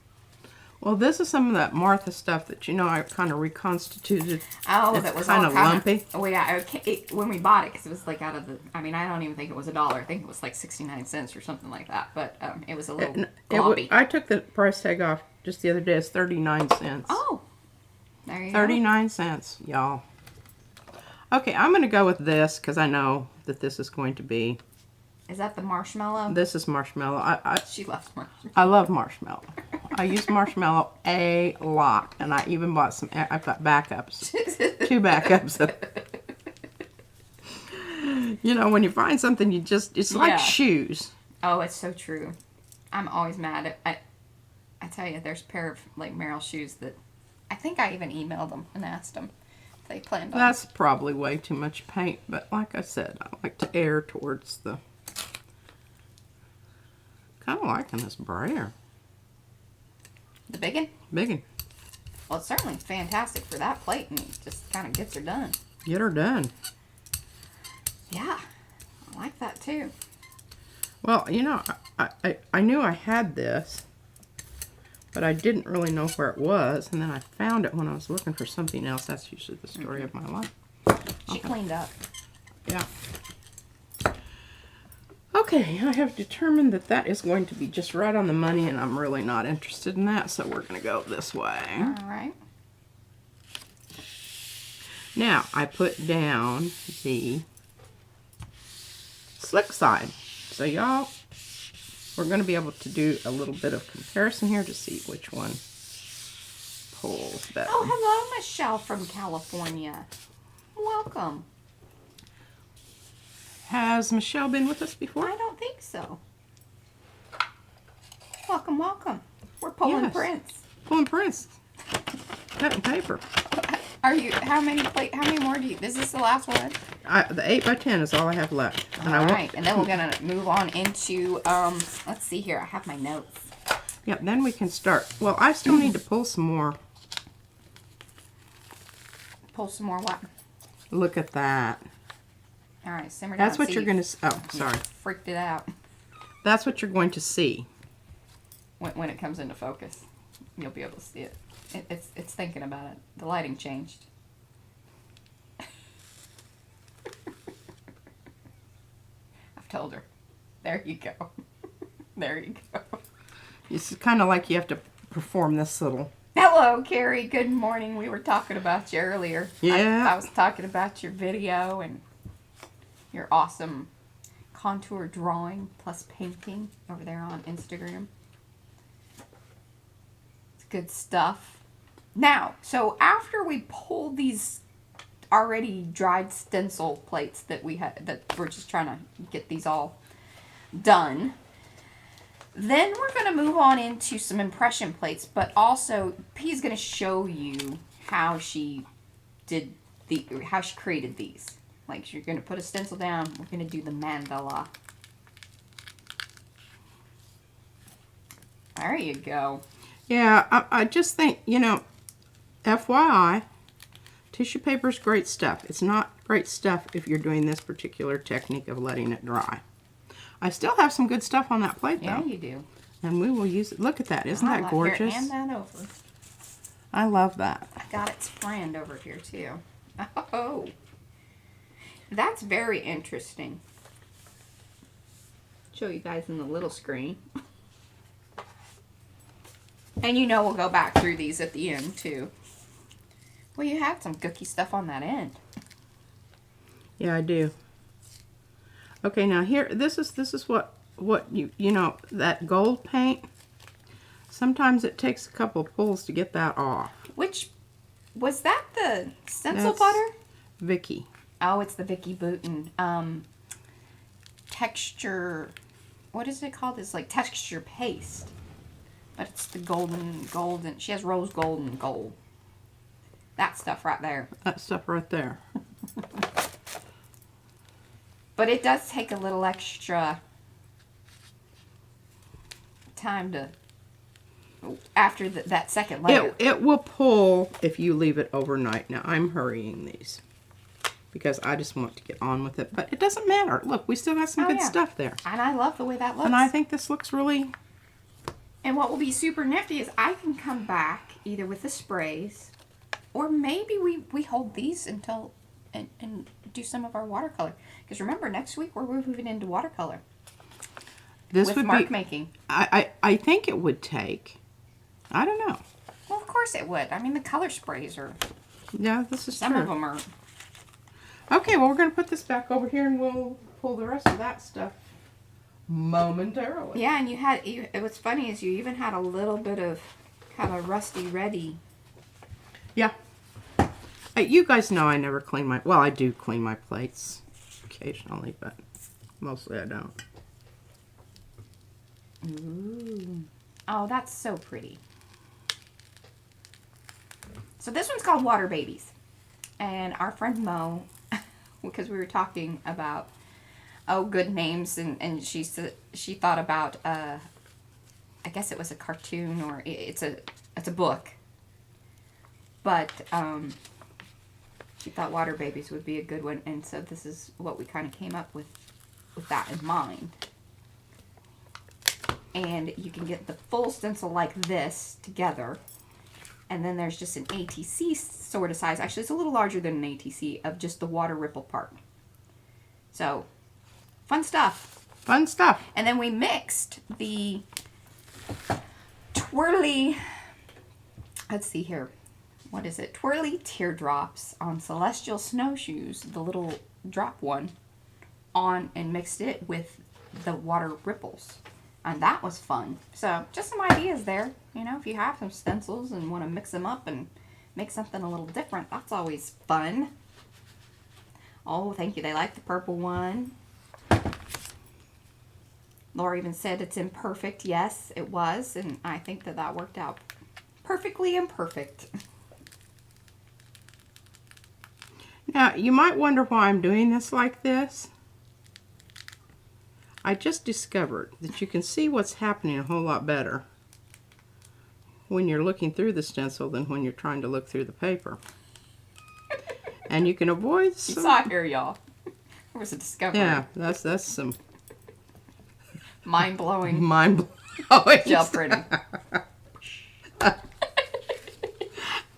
Well, this is some of that Martha stuff that, you know, I kind of reconstituted. Oh, it's that was kind all of lumpy. Oh, yeah. When we bought it, because it was like out of the... I mean, I don't even think it was $1. I think it was like 69 cents or something like that. But it was a little gloppy. I took the price tag off just the other day. It's 39 cents. Oh, there you 39 cents, y'all. Okay, I'm going to go with this because I know that this is going to be... Is that the marshmallow? This is marshmallow. She loves marshmallow. I love marshmallow. I use marshmallow a lot, and I even bought some. I've got backups, 2 backups. You know, when you find something, it's like shoes. Oh, it's so true. I'm always mad. I tell you, there's a pair of like Merrill shoes that I think I even emailed them and asked them if they planned on. That's probably way too much paint, but like I said, I like to err towards the. Kind of liking this brayer. The big one? Big one. Well, it's certainly fantastic for that plate, and it just kind of gets her done. Get her done. Yeah, I like that too. Well, you know, I knew I had this, but I didn't really know where it was, and then I found it when I was looking for something else. That's usually the story of my life. She cleaned up. Yeah. Okay, I have determined that that is going to be just right on the money, and I'm really not interested in that, so we're going to go this way. All right. Now, I put down the slick side. So y'all, we're going to be able to do a little bit of comparison here to see which one pulls better. Oh, hello, Michelle from California. Welcome. Has Michelle been with us before? I don't think so. Welcome, welcome. We're pulling Yes. prints. Pulling prints. Cutting paper. Are you? How many more do you? Is this the last one? The 8x10 is all I have left. And All right, and then we're gonna move on into let's see here. I have my notes. Yep, then we can start. Well, I still need to pull some more. Pull some more what? Look at that. All right, simmer down. That's what See, you're going to... Oh, sorry. freaked it out. That's what you're going to see. When it comes into focus, you'll be able to see it. It's thinking about it. The lighting changed. I've told her. There you go. There you go. It's kind of like you have to perform this little... Hello, Carrie. Good morning. We were talking about you earlier. Yeah. I was talking about your video and your awesome contour drawing plus painting over there on Instagram. It's good stuff. Now, so after we pull these already dried stencil plates that we had, that we're just trying to get these all done, then we're going to move on into some impression plates, but also P's going to show you how she created these. Like, you're going to put a stencil down, we're going to do the mandala. There you go. Yeah, I just think, you know, FYI, tissue paper is great stuff. It's not great stuff if you're doing this particular technique of letting it dry. I still have some good stuff on that plate, though. Yeah, you do. And we will use it. Look at that. Isn't that gorgeous? Here, hand that over. I love that. I got its friend over here, too. Oh. That's very interesting. Show you guys in the little screen. And you know we'll go back through these at the end, too. Well, you have some cookie stuff on that end. Yeah, I do. Okay, now here, this is what you know, that gold paint, sometimes it takes a couple of pulls to get that off. Which, was that the stencil That's butter? Vicky. Oh, it's the Vicky Bouton texture, what is it called? It's like texture paste. But it's the golden, she has rose gold and gold. That stuff right there. That stuff right there. But it does take a little extra time to, after that second layer. It will pull if you leave it overnight. Now, I'm hurrying these because I just want to get on with it. But it doesn't matter. Look, we still got some good stuff there. And I love the way that looks. And I think this looks really... And what will be super nifty is I can come back either with the sprays, or maybe we hold these until, and do some of our watercolor. Because remember, next week we're moving into watercolor. This with would mark be, making. I think it would take, I don't know. Well, of course it would. I mean, the color sprays are, Yeah, this is some true. of them are. Okay, well, we're going to put this back over here and we'll pull the rest of that stuff momentarily. Yeah, and what's funny is you even had a little bit of kind of rusty ready. Yeah. You guys know I never clean my, well, I do clean my plates occasionally, but mostly I don't. Ooh. Oh, that's so pretty. So this one's called Water Babies. And our friend Mo, because we were talking about, good names, and she thought about, I guess it was a cartoon, or it's a book. But she thought Water Babies would be a good one, and so this is what we kind of came up with that in mind. And you can get the full stencil like this together. And then there's just an ATC sort of size. Actually, it's a little larger than an ATC of just the water ripple part. So, fun stuff. Fun stuff. And then we mixed the twirly, let's see here, what is it? Twirly teardrops on Celestial Snowshoes, the little drop one, on and mixed it with the water ripples. And that was fun. So just some ideas there. You know, if you have some stencils and want to mix them up and make something a little different, that's always fun. Oh, thank you. They like the purple one. Laura even said it's imperfect. Yes, it was. And I think that that worked out perfectly imperfect. Now, you might wonder why I'm doing this like this. I just discovered that you can see what's happening a whole lot better when you're looking through the stencil than when you're trying to look through the paper. And you can avoid some... You saw it here, y'all. There was a discovery. Yeah, that's some... Mind-blowing. Mind-blowing. Gel printing.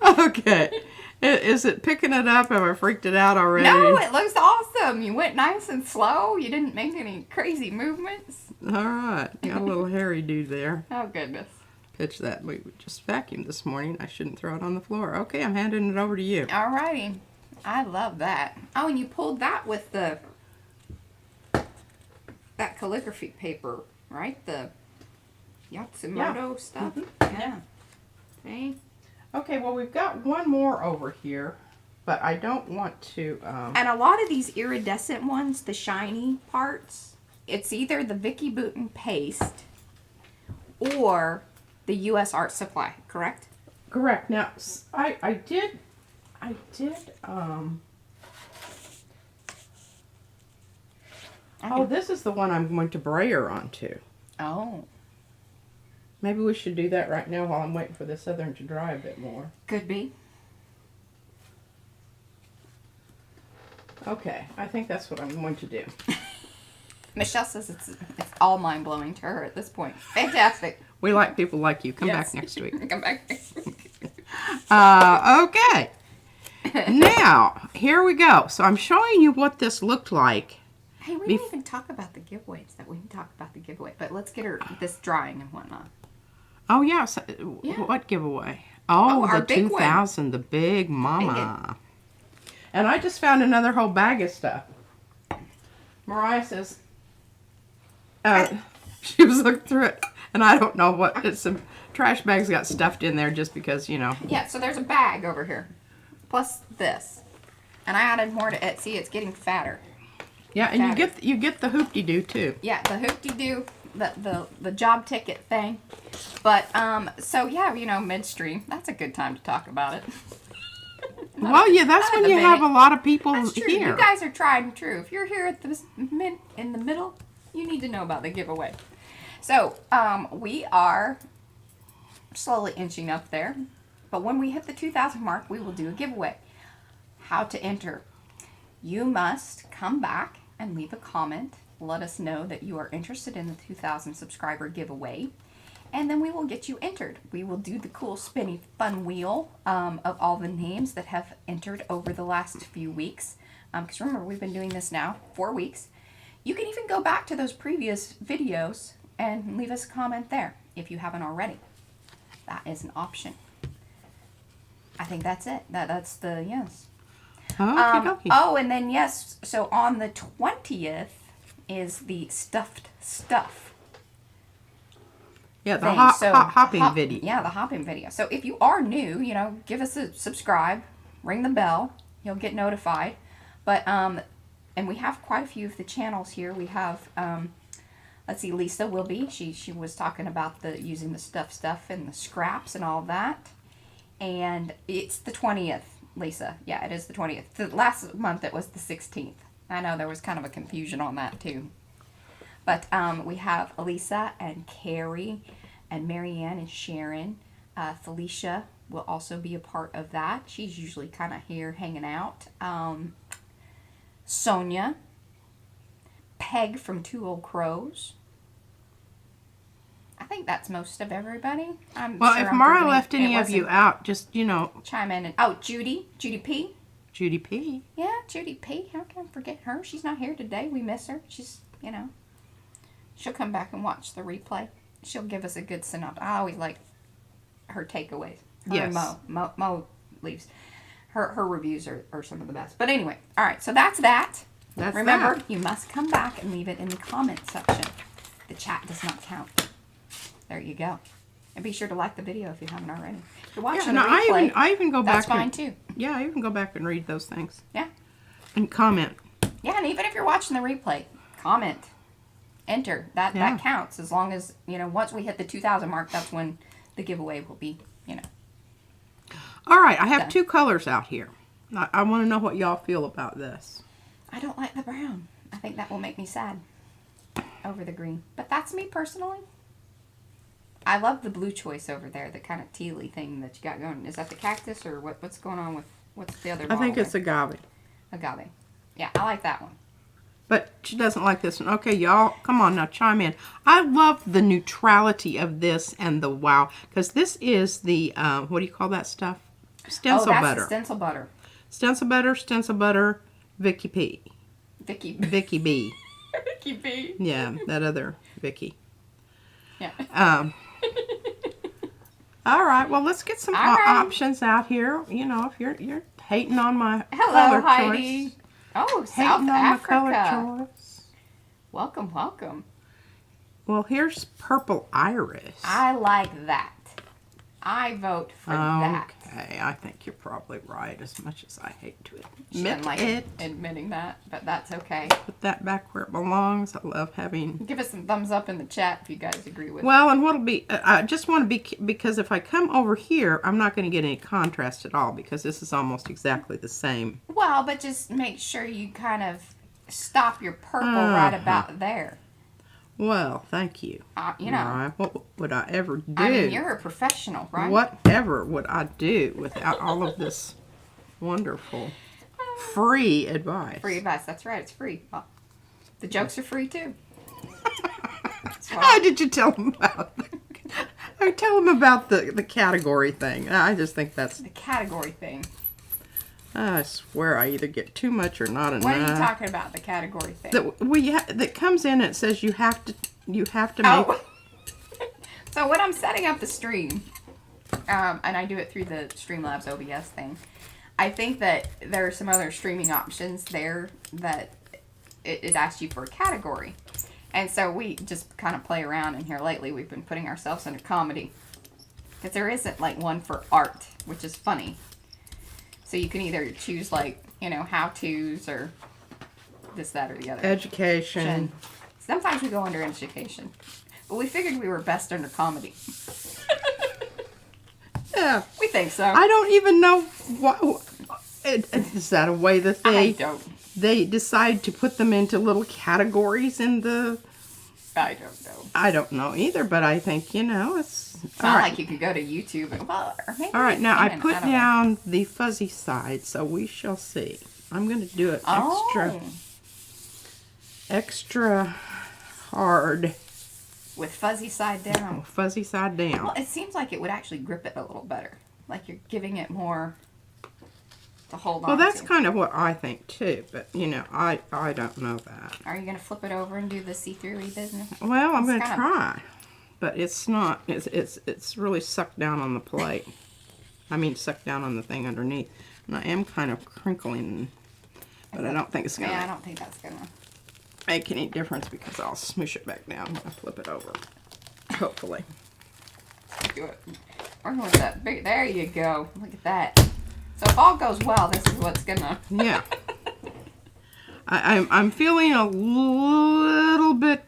Okay. Is it picking it up? Have I freaked it out already? No, it looks awesome. You went nice and slow. You didn't make any crazy movements. All right. Got a little hairy dude there. Oh, goodness. Pitch that. We just vacuumed this morning. I shouldn't throw it on the floor. Okay, I'm handing it over to you. All righty. I love that. Oh, and you pulled that with that calligraphy paper, right? The Yatsumoto stuff. Yeah. Okay. Okay, well, we've got one more over here, but I don't want to... And a lot of these iridescent ones, the shiny parts, it's either the Vicky Bouton paste or the U.S. Art Supply, correct? Correct. Now, I did, oh, this is the one I'm going to brayer onto. Oh. Maybe we should do that right now while I'm waiting for this other one to dry a bit more. Could be. Okay, I think that's what I'm going to do. Michelle says it's all mind-blowing to her at this point. Fantastic. We like people like you. Come Yes. back next week. Come back next week. Okay. Now, here we go. So I'm showing you what this looked like. Hey, we didn't even talk about the giveaways. We can talk about the giveaway, but let's get her this drying and whatnot. Oh, yeah. So, Yeah. What giveaway? Oh, our the big 2000, the big mama. And I just found another whole bag of stuff. Mariah says, she was looking through it, and I don't know what, it's some trash bags got stuffed in there just because, you know. Yeah, so there's a bag over here, plus this. And I added more to Etsy. It's getting fatter. Yeah, and you get the hoop-de-doo, too. Yeah, the hoop-de-doo, the job ticket thing. But, so yeah, you know, midstream. That's a good time to talk about it. Well, yeah, that's when you have a lot of people That's true. here. You guys are tried and true. If you're here at the in the middle, you need to know about the giveaway. So, we are slowly inching up there. But when we hit the 2,000 mark, we will do a giveaway. How to enter. You must come back and leave a comment. Let us know that you are interested in the 2,000 subscriber giveaway. And then we will get you entered. We will do the cool spinny fun wheel of all the names that have entered over the last few weeks. Because remember, we've been doing this now 4 weeks. You can even go back to those previous videos and leave us a comment there if you haven't already. That is an option. I think that's it. That's the yes. Oh, and then yes, so on the 20th is the stuffed stuff. Yeah, the hopping video. Yeah, the hopping video. So if you are new, you know, give us a subscribe, ring the bell, you'll get notified. But and we have quite a few of the channels here. We have let's see, Lisa will be. She was talking about using the stuff and the scraps and all that. And it's the 20th, Lisa. Yeah, it is the 20th. The last month it was the 16th. I know there was kind of a confusion on that too. But we have Elisa and Carrie and Marianne and Sharon. Felicia will also be a part of that. She's usually kind of here hanging out. Sonia. Peg from Two Old Crows. I think that's most of everybody. Well, if Mara left any of you out, just, you know. Chime in. Oh, Judy P. Judy P. Yeah, Judy P. How can I forget her? She's not here today. We miss her. She's, you know. She'll come back and watch the replay. She'll give us a good synopsis. I always like her takeaways. Her Yes. and Mo leaves. Her reviews are some of the best. But anyway, all right, so that's that. That's Remember, that. you must come back and leave it in the comment section. The chat does not count. There you go. And be sure to like the video if you haven't already. If you're watching the replay, I even go back. that's fine too. Yeah, I even go back and read those things. Yeah. And comment. Yeah, and even if you're watching the replay, comment. Enter. That counts as long as, once we hit the 2,000 mark, that's when the giveaway will be, All right, I have Done. 2 colors out here. I want to know what y'all feel about this. I don't like the brown. I think that will make me sad over the green. But that's me personally. I love the blue choice over there, the kind of tealy thing that you got going. Is that the cactus or what's going on with, what's the other I model think it's there? agave. Agave. Yeah, I like that one. But she doesn't like this one. Okay, y'all, come on now, chime in. I love the neutrality of this and the wow. Because this is the, what do you call that stuff? Stencil that's butter. the stencil butter. Stencil butter, Vicky P. Vicky B. Vicky B. Yeah, that other Vicky. Yeah. All right, well, let's get some All right. options out here. If you're hating on my Hello, color Heidi. choice. Oh, Hating South on my color Africa. choice. Welcome, welcome. Well, here's purple iris. I like that. I vote for that. Okay, I think you're probably right, as much as I hate to She admit doesn't like it. admitting that, but that's okay. Put that back where it belongs. I love having... Give us some thumbs up in the chat if you guys agree with Well, and what'll be... I just want to be... Because if I come over here, I'm not going to get any contrast at all, because this is almost exactly the same. Well, but just make sure you kind of stop your purple right about there. Well, thank you. Right, what would I ever do? I mean, you're a professional, right? Whatever would I do without all of this wonderful free advice? Free advice. That's right. It's free. Well, the jokes are free too. How did you tell them about that? I tell them about the category thing. I just think that's... The category thing. I swear I either get too much or not enough. What are you talking about? The category thing. That comes in and it says you have to make... Oh. So when I'm setting up the stream, and I do it through the Streamlabs OBS thing, I think that there are some other streaming options there that it asks you for a category. And so we just kind of play around in here lately. We've been putting ourselves into comedy. Because there isn't like one for art, which is funny. So you can either choose like, how-tos or this, that, or the other. Education. Sometimes we go under education. But we figured we were best under comedy. Yeah. We think so. I don't even know what... Is that a way that I don't. they decide to put them into little categories in the... I don't know. I don't know either, but I think, it's... It's not like you could go to YouTube and, or maybe All right, you now I can, put don't know. down the fuzzy side, so we shall see. I'm going to do it extra hard. With fuzzy side down. Fuzzy side down. Well, it seems like it would actually grip it a little better. Like you're giving it more to hold on Well, that's to. kind of what I think too, but I don't know that. Are you going to flip it over and do the see-through-y business? Well, I'm It's going to kinda- try, but it's not. It's really sucked down on the plate. I mean, sucked down on the thing underneath, and I am kind of crinkling, but I don't think it's going Yeah, I to don't think that's going to... make any difference because I'll smoosh it back down when I flip it over. Hopefully. Do it. Working with that big... There you go. Look at that. So if all goes well, this is what's going to... Yeah. I'm feeling a little bit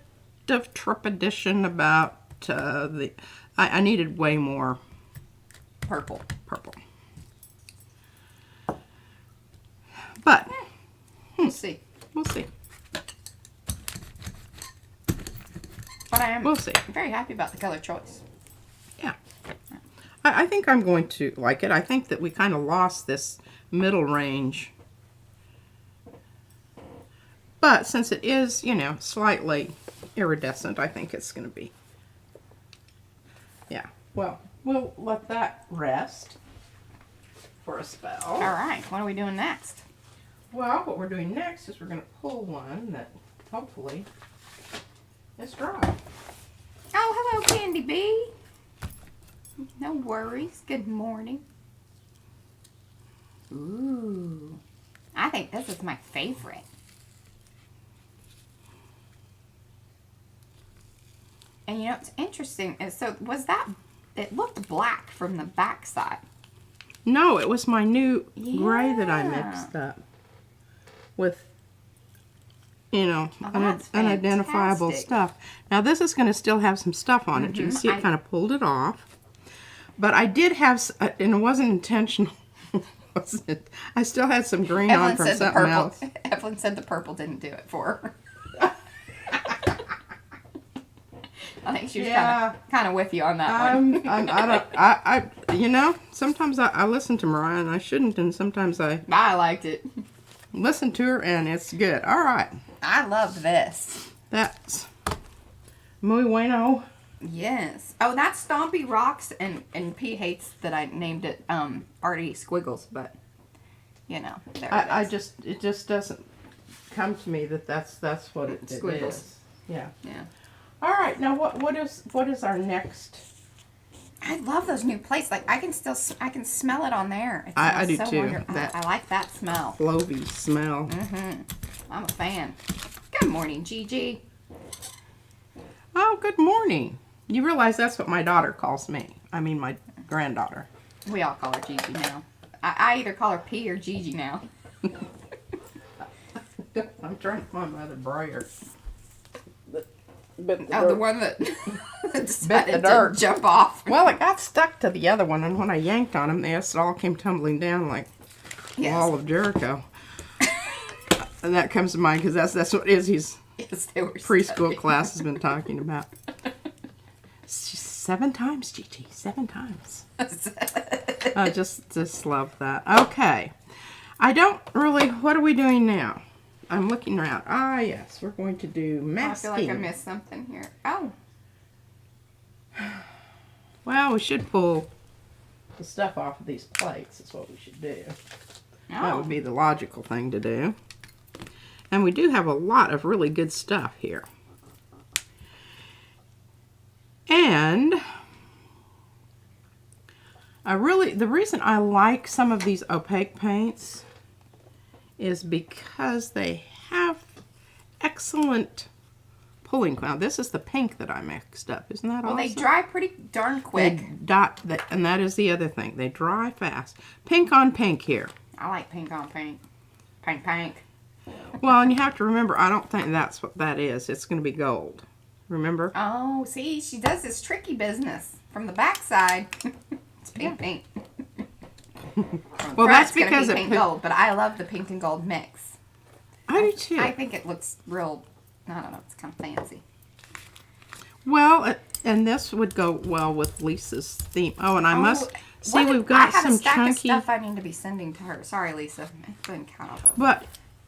of trepidation about I needed way more Purple. But We'll see. we'll see. But I am We'll see. very happy about the color choice. Yeah. I think I'm going to like it. I think that we kind of lost this middle range. But since it is, slightly iridescent, I think it's going to be. Yeah. Well, we'll let that rest for a spell. All right. What are we doing next? Well, what we're doing next is we're going to pull one that hopefully It's dry. Oh, hello, Candy Bee. No worries. Good morning. Ooh. I think this is my favorite. And you know what's interesting is, so was that, it looked black from the back side. No, it was my new gray that I mixed up with, you know, unidentifiable fantastic. stuff. Now this is going to still have some stuff on it. You can see it kind of pulled it off. But I did have, and it wasn't intentional. Wasn't it? I still had some green on from something else. Evelyn said the purple didn't do it for her. I think she was kind of with you on that one. You know, sometimes I listen to Mariah and I shouldn't, and sometimes I liked it. listen to her and it's good. All right. I love this. That's muy bueno. Yes. Oh, that's Stompy Rocks, and P hates that I named it Artie Squiggles, but you know, it just doesn't come to me that that's what it is. Yeah. Yeah. All right. Now what is our next? I love those new plates. Like I can smell it on there. It I do so too. Wonderful. I like that smell. Clovey smell. I'm a fan. Good morning, Gigi. Oh, good morning. You realize that's what my daughter calls me. I mean, my granddaughter. We all call her Gigi now. I either call her P or Gigi now. I'm trying to find my other brayer. The one that decided dirt. to jump off. Well, it got stuck to the other one, and when I yanked on them, it all came tumbling down like the wall of Jericho. And that comes to mind because that's what Izzy's preschool class has been talking about. 7 times, Gigi. 7 times. I just love that. Okay. I don't really... What are we doing now? I'm looking around. Ah, yes. We're going to do masking. I feel like I missed something here. Oh. Well, we should pull the stuff off of these plates. That's what we should do. That would be the logical thing to do. And we do have a lot of really good stuff here. And the reason I like some of these opaque paints is because they have excellent pulling. Now this is the pink that I mixed up. Isn't that awesome? Well, they dry pretty darn quick. And that is the other thing. They dry fast. Pink on pink here. I like pink on pink. Pink. Well, and you have to remember, I don't think that's what that is. It's going to be gold. Remember? Oh, see, she does this tricky business. From the back side, it's pink. Well, that's because it's pink gold, but I love the pink and gold mix. I do too. I think it looks real, I don't know, it's kind of fancy. Well, and this would go well with Lisa's theme. Oh, and I must see we've got some chunky. I have a stack of stuff I need to be sending to her. Sorry, Lisa. I couldn't count all of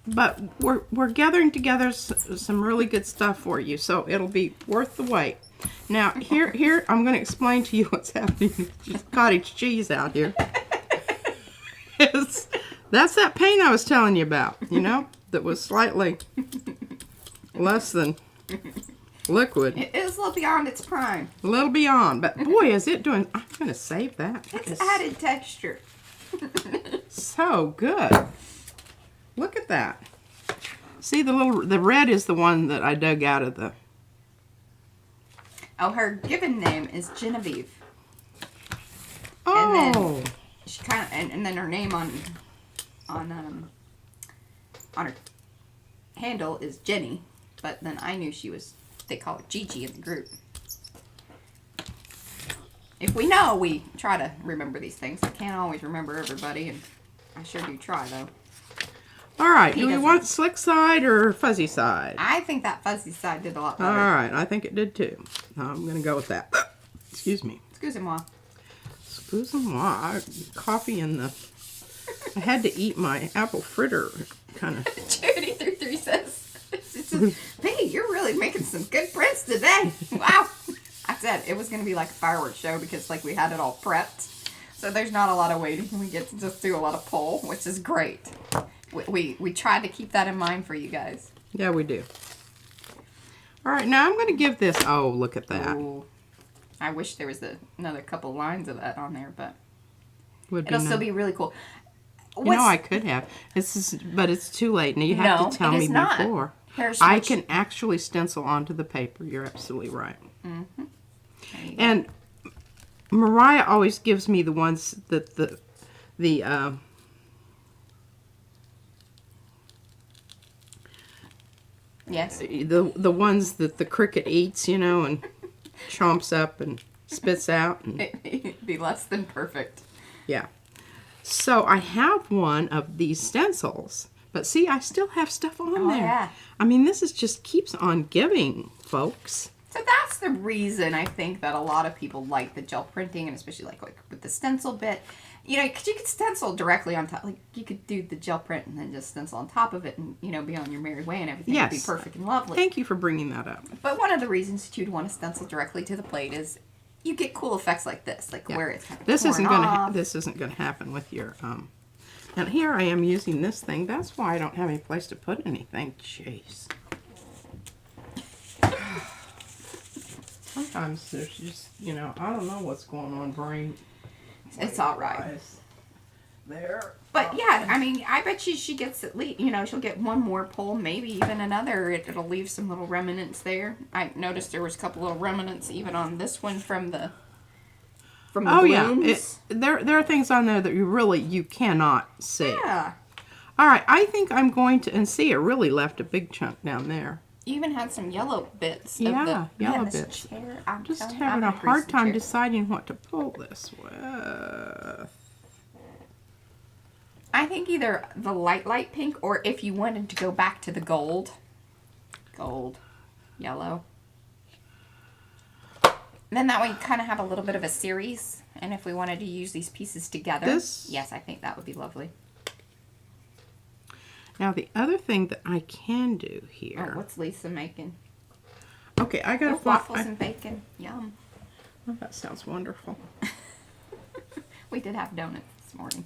But we're gathering together some really good stuff for you, so it'll be worth the wait. Now, here I'm going to explain to you what's happening with cottage cheese out here. That's that paint I was telling you about, you know, that was slightly less than liquid. It is a little beyond its prime. A little beyond, but boy, is it doing... I'm going to save that. It's added texture. So good. Look at that. See the red is the one that I dug out of the... Oh, her given name is Genevieve. Oh. And then she kind of, and then her name on her handle is Jenny, but then I knew they call her Gigi in the group. If we know, we try to remember these things. I can't always remember everybody, and I sure do try though. All right, do we want slick side or fuzzy side? I think that fuzzy side did a lot better. All right, I think it did too. I'm going to go with that. Excuse me. Excusez-moi. Excusez-moi. Coffee in the... I had to eat my apple fritter, kind of. Charity33 says, hey, you're really making some good prints today. Wow. I said it was going to be like a fireworks show because like we had it all prepped. So there's not a lot of waiting. We get to just do a lot of pull, which is great. We tried to keep that in mind for you guys. Yeah, we do. All right, now I'm going to give this, oh, look at that. Ooh. I wish there was another couple lines of that on there, but Would it'll be still nice. be really cool. You know, I could have. But it's too late. Now you have No, to tell it me is not. before. Here's I what can actually stencil onto the paper. You're absolutely right. Mm-hmm. And Mariah always gives me the ones that yes. the ones that the cricket eats, you know, and chomps up and spits out. And, It'd be less than perfect. yeah. So I have one of these stencils, but see, I still have stuff on there. Yeah. I mean, this is just keeps on giving, folks. So that's the reason I think that a lot of people like the gel printing, and especially like with the stencil bit. You know, because you could stencil directly on top. Like, you could do the gel print and then just stencil on top of it and, you know, be on your merry way and everything would be perfect and lovely. Thank you for bringing that up. But one of the reasons that you'd want to stencil directly to the plate is you get cool effects like this, like where it's kind of This torn isn't gonna off. this isn't gonna happen with your and here I am using this thing. That's why I don't have any place to put anything. Jeez. Sometimes there's just, you know, I don't know what's going on brain. It's all right. There. But yeah, I mean, I bet she gets at least, you know, she'll get one more pull, maybe even another. It'll leave some little remnants there. I noticed there was a couple little remnants even on this one from the blooms. Yeah. There are things on there that you cannot see. Yeah. All right, I think I'm going to, and see, it really left a big chunk down there. You even had some yellow bits. Yeah, yellow this bits. Chair. I'm just having a hard time deciding what to pull this with. I think either the light pink, or if you wanted to go back to the gold, yellow. Then that way you kind of have a little bit of a series. And if we wanted to use these pieces together, yes, I think that would be lovely. Now the other thing that I can do here. Oh, what's Lisa making? Okay, I got waffles and bacon. Yum. Oh, that sounds wonderful. We did have donuts this morning.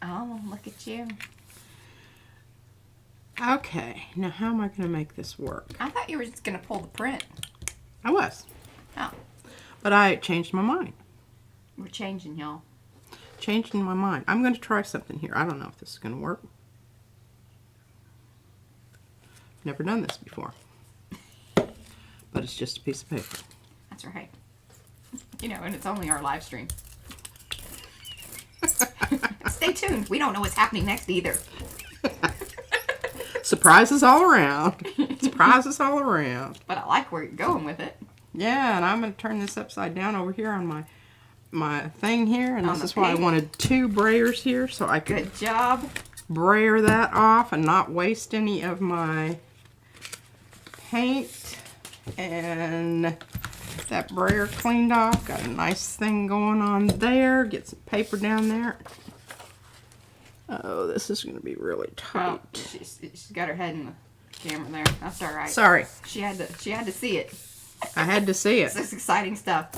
Oh, look at you. Okay, now how am I going to make this work? I thought you were just going to pull the print. I was. Oh. But I changed my mind. We're changing, y'all. Changing my mind. I'm going to try something here. I don't know if this is going to work. Never done this before. But it's just a piece of paper. That's right. You know, and it's only our live stream. Stay tuned. We don't know what's happening next either. Surprises all around. Surprises all around. But I like where you're going with it. Yeah, and I'm going to turn this upside down over here on my thing here. And On this the is why I pink. wanted 2 brayers here so I could Good job. brayer that off and not waste any of my paint. And that brayer cleaned off. Got a nice thing going on there. Get some paper down there. Oh, this is going to be really tight. Oh, she's got her head in the camera there. That's all right. Sorry. She had to see it. I had to see it. This is exciting stuff.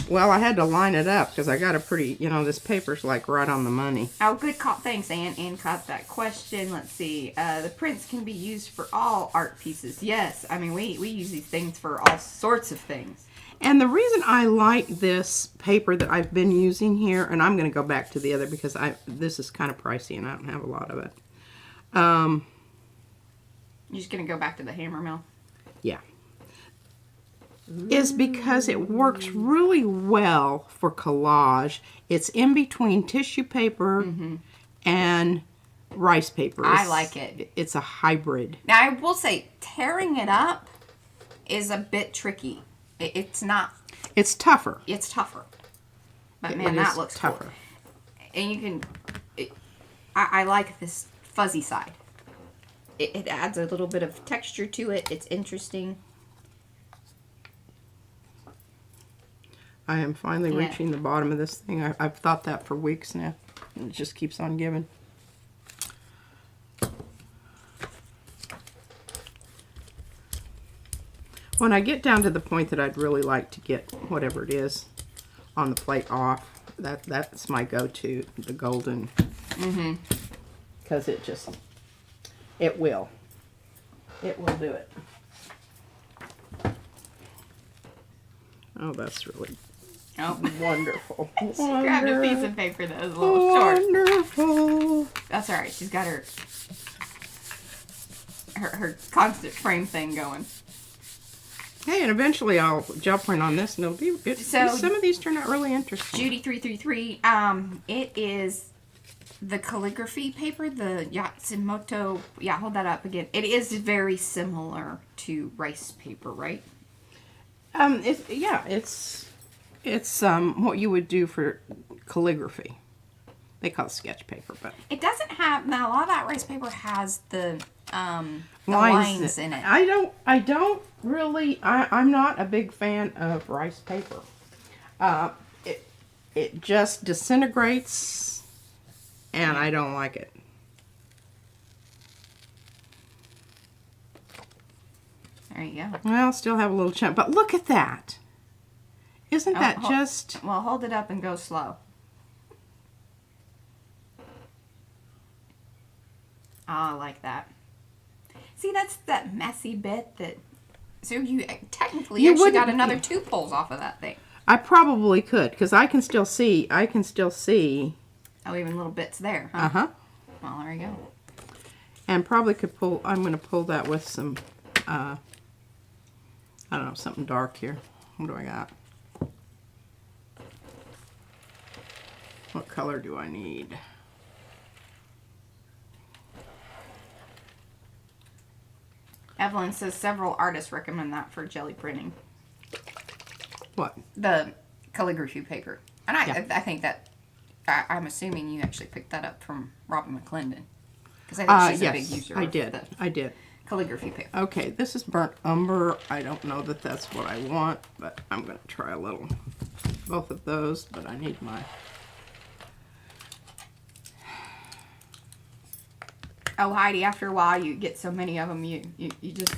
Well, I had to line it up because I got a pretty, you know, this paper's like right on the money. Oh, good call. Thanks, Ann. Ann caught that question. Let's see. The prints can be used for all art pieces. Yes. I mean, we use these things for all sorts of things. And the reason I like this paper that I've been using here, and I'm going to go back to the other because this is kind of pricey and I don't have a lot of it. You're just going to go back to the hammer mill? Yeah. Is because it works really well for collage. It's in between tissue paper and rice paper. I like it. It's a hybrid. Now, I will say, tearing it up is a bit tricky. It's not. It's tougher. It's tougher. But man, It that is looks tougher. cool. And you can. I like this fuzzy side. It adds a little bit of texture to it. It's interesting. I am finally reaching the bottom of this thing. I've thought that for weeks now. And it just keeps on giving. When I get down to the point that I'd really like to get whatever it is on the plate off, that's my go-to, the golden. Because it will. it will do it. Oh, that's really wonderful. She grabbed a piece of paper that was a little short. Wonderful. That's all right. She's got her constant frame thing going. Hey, and eventually I'll gel print on this, and it'll be. Some of these turn out really interesting. Judy 333. It is the calligraphy paper, the Yatsumoto. Yeah, hold that up again. It is very similar to rice paper, right? It's what you would do for calligraphy. They call it sketch paper, but it doesn't have. Now a lot of that rice paper has the lines in it. I don't really. I'm not a big fan of rice paper. It just disintegrates, and I don't like it. There you go. Well, still have a little chunk, but look at that. Isn't that just... Well, hold it up and go slow. Oh, I like that. See, that's that messy bit that... So you technically actually got another 2 pulls off of that thing. I probably could, because I can still see... Oh, even little bits there, huh? Uh-huh. Well, there you go. And probably could pull... I'm going to pull that with some... I don't know, something dark here. What do I got? What color do I need? Evelyn says several artists recommend that for jelly printing. What? The calligraphy paper. And I think that, I'm assuming you actually picked that up from Robin McClendon. Because I think she's a big user I did. Calligraphy paper. Okay, this is burnt umber. I don't know that that's what I want, but I'm going to try a little. Both of those, but I need my... Oh, Heidi, after a while you get so many of them, you just...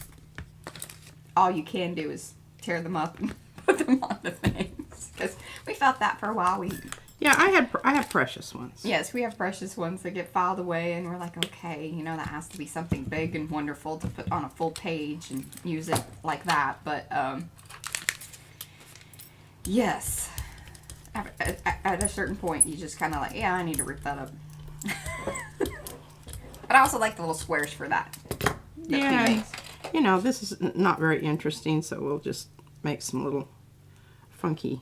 All you can do is tear them up and put them on the things. Because we felt that for a while. Yeah, I have precious ones. Yes, we have precious ones that get filed away, and we're like, okay, you know, that has to be something big and wonderful to put on a full page and use it like that. But, yes. At a certain point, you just kind of like, yeah, I need to rip that up. But I also like the little squares for that. Yeah, you know, this is not very interesting, so we'll just make some little funky...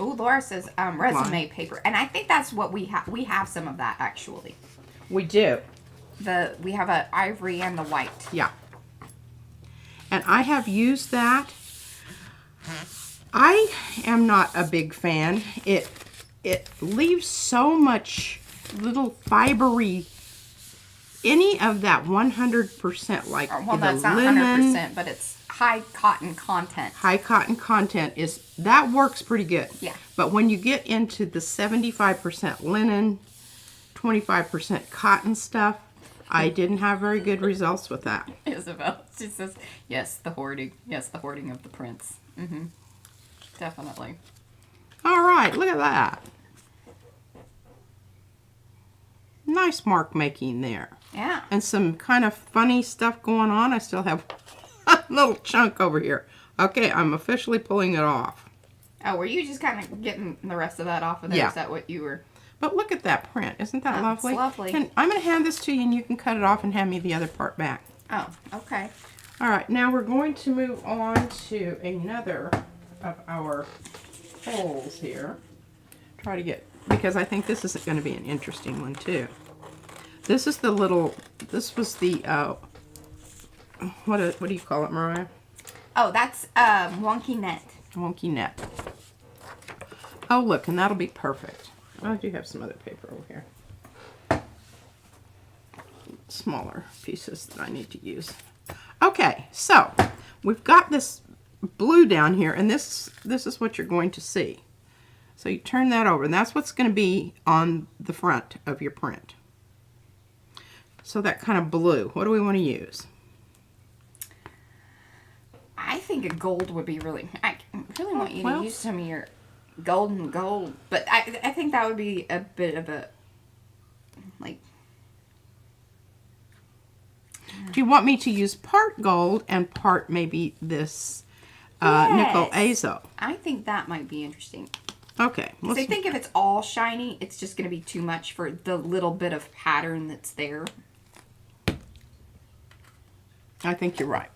Oh, Laura says resume paper. And I think that's what we have. We have some of that, actually. We do. We have an ivory and the white. Yeah. And I have used that. I am not a big fan. It leaves so much little fibery... Any of that 100%, like well, that's not linen, 100%, but it's high cotton content. High cotton content that works pretty good. Yeah. But when you get into the 75% linen, 25% cotton stuff, I didn't have very good results with that. Isabel, she says, yes, the hoarding. Yes, the hoarding of the prints. Mm-hmm. Definitely. All right, look at that. Nice mark making there. Yeah. And some kind of funny stuff going on. I still have a little chunk over here. Okay, I'm officially pulling it off. Oh, were you just kind of getting the rest of that off of there? Yeah. Is that what you were? But look at that print. Isn't that lovely? It's lovely. And I'm going to hand this to you, and you can cut it off and hand me the other part back. Oh, okay. All right, now we're going to move on to another of our holes here. Try to get... Because I think this is going to be an interesting one, too. This is the little... This was the... what do you call it, Mariah? Oh, that's wonky net. Wonky net. Oh, look, and that'll be perfect. I do have some other paper over here. Smaller pieces that I need to use. Okay, so we've got this blue down here, and this is what you're going to see. So you turn that over, and that's what's going to be on the front of your print. So that kind of blue, what do we want to use? I think a gold would be really... I really want you to use some of your golden gold, but I think that would be a bit of a... like... Do you want me to use part gold and part maybe this nickel azo? I think that might be interesting. Okay. Because I think if it's all shiny, it's just going to be too much for the little bit of pattern that's there. I think you're right.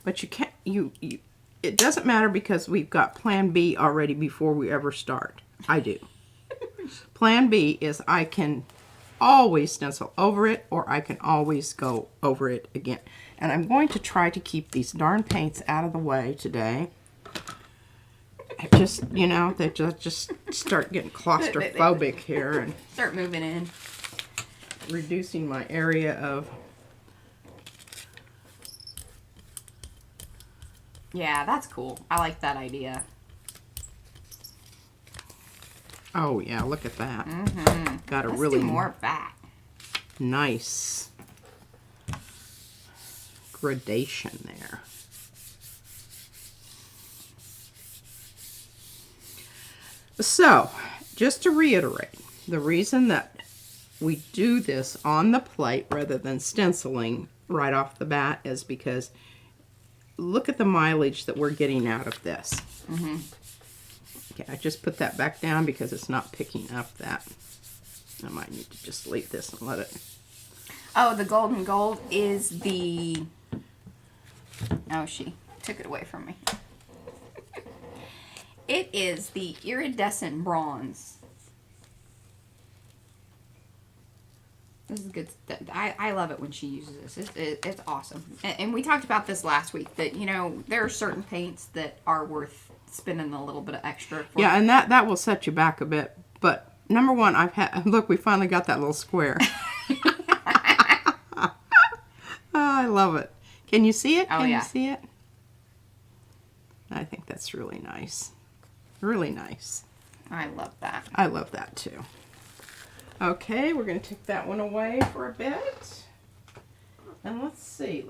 But you can't, it doesn't matter because we've got plan B already before we ever start. I do. Plan B is I can always stencil over it, or I can always go over it again. And I'm going to try to keep these darn paints out of the way today. Just, you know, they just start getting claustrophobic here and start moving in. Reducing my area of... Yeah, that's cool. I like that idea. Oh, yeah, look at that. Got a Let's really do more of that. Nice gradation there. So, just to reiterate, the reason that we do this on the plate rather than stenciling right off the bat is because look at the mileage that we're getting out of this. Okay, I just put that back down because it's not picking up that. I might need to just leave this and let it... Oh, the golden gold is the... Oh, she took it away from me. It is the iridescent bronze. This is good. I love it when she uses this. It's awesome. And we talked about this last week, that, you know, there are certain paints that are worth spending a little bit of extra for. Yeah, and that will set you back a bit. But number one, look, we finally got that little square. Oh, I love it. Can you see it? Oh, Can yeah. you see it? I think that's really nice. Really nice. I love that. I love that too. Okay, we're going to take that one away for a bit. And let's see.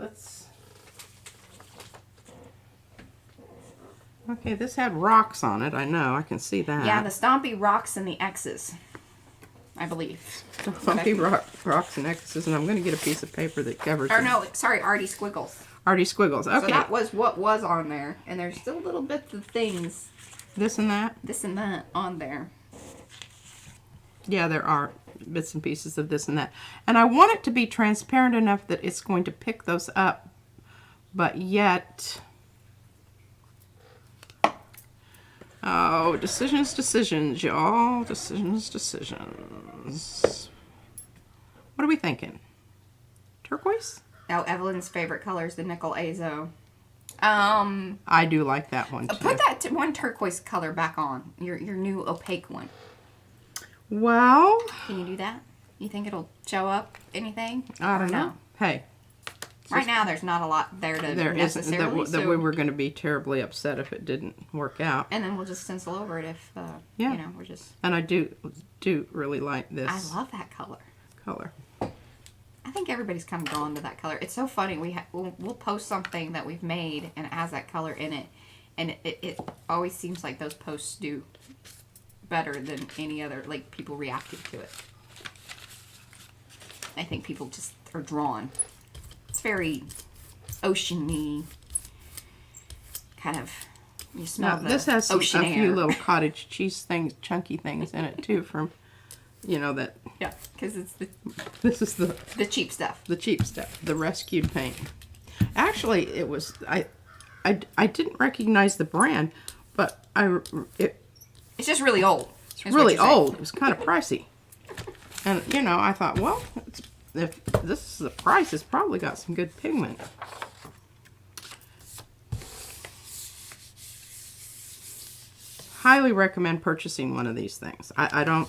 Okay, this had rocks on it. I know. I can see that. Yeah, the Stompy rocks and the X's, I believe. Funky rocks and X's, and I'm going to get a piece of paper that covers Or it. no, sorry, Artie Squiggles. Artie Squiggles. Okay. So that was what was on there. And there's still little bits of things, This and that? this and that, on there. Yeah, there are bits and pieces of this and that. And I want it to be transparent enough that it's going to pick those up, but yet... Oh, decisions, y'all. Decisions. What are we thinking? Turquoise? Now, Evelyn's favorite color is the nickel azo. I do like that one, too. Put that one turquoise color back on. Your new opaque one. Well... Can you do that? You think it'll show up anything? I don't know. No? Hey. Right now, there's not a lot there to There isn't necessarily. that we were going to be terribly upset if it didn't work out. And then we'll just stencil over it if, Yeah. you know, we're just... And I do really like this I love that color. color. I think everybody's kind of drawn to that color. It's so funny. We'll post something that we've made and it has that color in it. And it always seems like those posts do better than any other, like, people reacting to it. I think people just are drawn. It's very oceany, kind of, you smell the This has a ocean air. few little cottage cheese things, chunky things in it too from, you know, that. Yeah, because it's This is the cheap stuff. the cheap stuff, the rescued paint. Actually, it was, I didn't recognize the brand, but It's just really old. it's really old. It was kind of pricey. And, you know, I thought, well, if this is the price, it's probably got some good pigment. Highly recommend purchasing one of these things. I don't...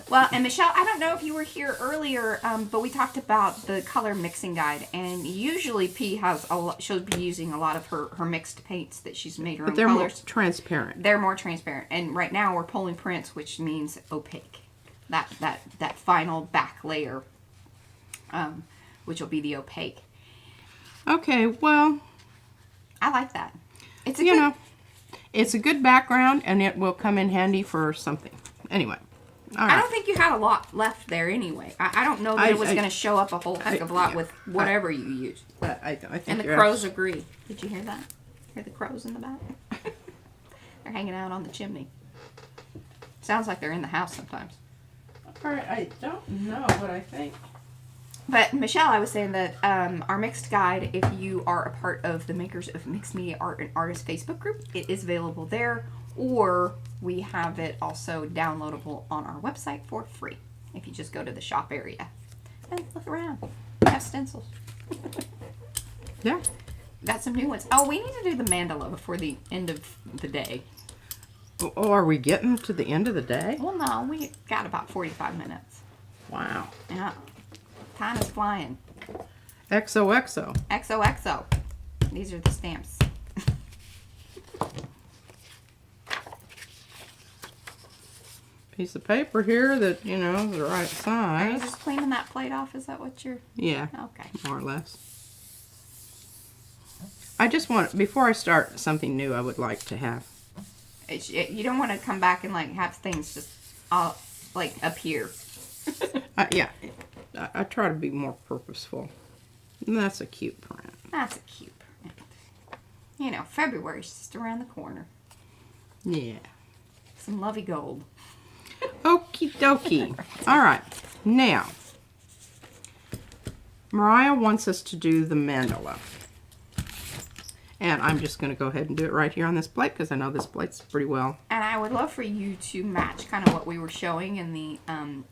Well, and Michelle, I don't know if you were here earlier, but we talked about the color mixing guide, and usually P she'll be using a lot of her mixed paints that she's made her own But they're colors. more transparent. They're more transparent, and right now we're pulling prints, which means opaque. That final back layer, which will be the opaque. Okay, well, I like that. It's a you know, it's a good background, and it will come in handy for something. Anyway, All I right. don't think you had a lot left there anyway. I don't know that it was going to show up a whole heck of a lot with whatever you used. I think And the crows agree. Did you hear that? Hear the crows in the back? They're hanging out on the chimney. Sounds like they're in the house sometimes. All right, I don't know what I think. But Michelle, I was saying that our mixed guide, if you are a part of the Makers of Mixed Media Art and Artists Facebook group, it is available there, or we have it also downloadable on our website for free. If you just go to the shop area and look around, we have stencils. Yeah. Got some new ones. Oh, we need to do the mandala before the end of the day. Oh, are we getting to the end of the day? Well, no, we got about 45 minutes. Wow. Yeah. Time is flying. XOXO. XOXO. These are the stamps. Piece of paper here that, you know, is the right Are you size. just cleaning that plate off? Is that what you're... Yeah, Okay. more or less. I just want, before I start something new, I would like to have. You don't want to come back and like have things just all like appear. Yeah, I try to be more purposeful. And that's a cute print. That's a cute print. You know, February's just around the corner. Yeah. Some lovey gold. Okie dokie. All right. Now, Mariah wants us to do the mandala. And I'm just going to go ahead and do it right here on this plate because I know this plate's pretty well. And I would love for you to match kind of what we were showing in the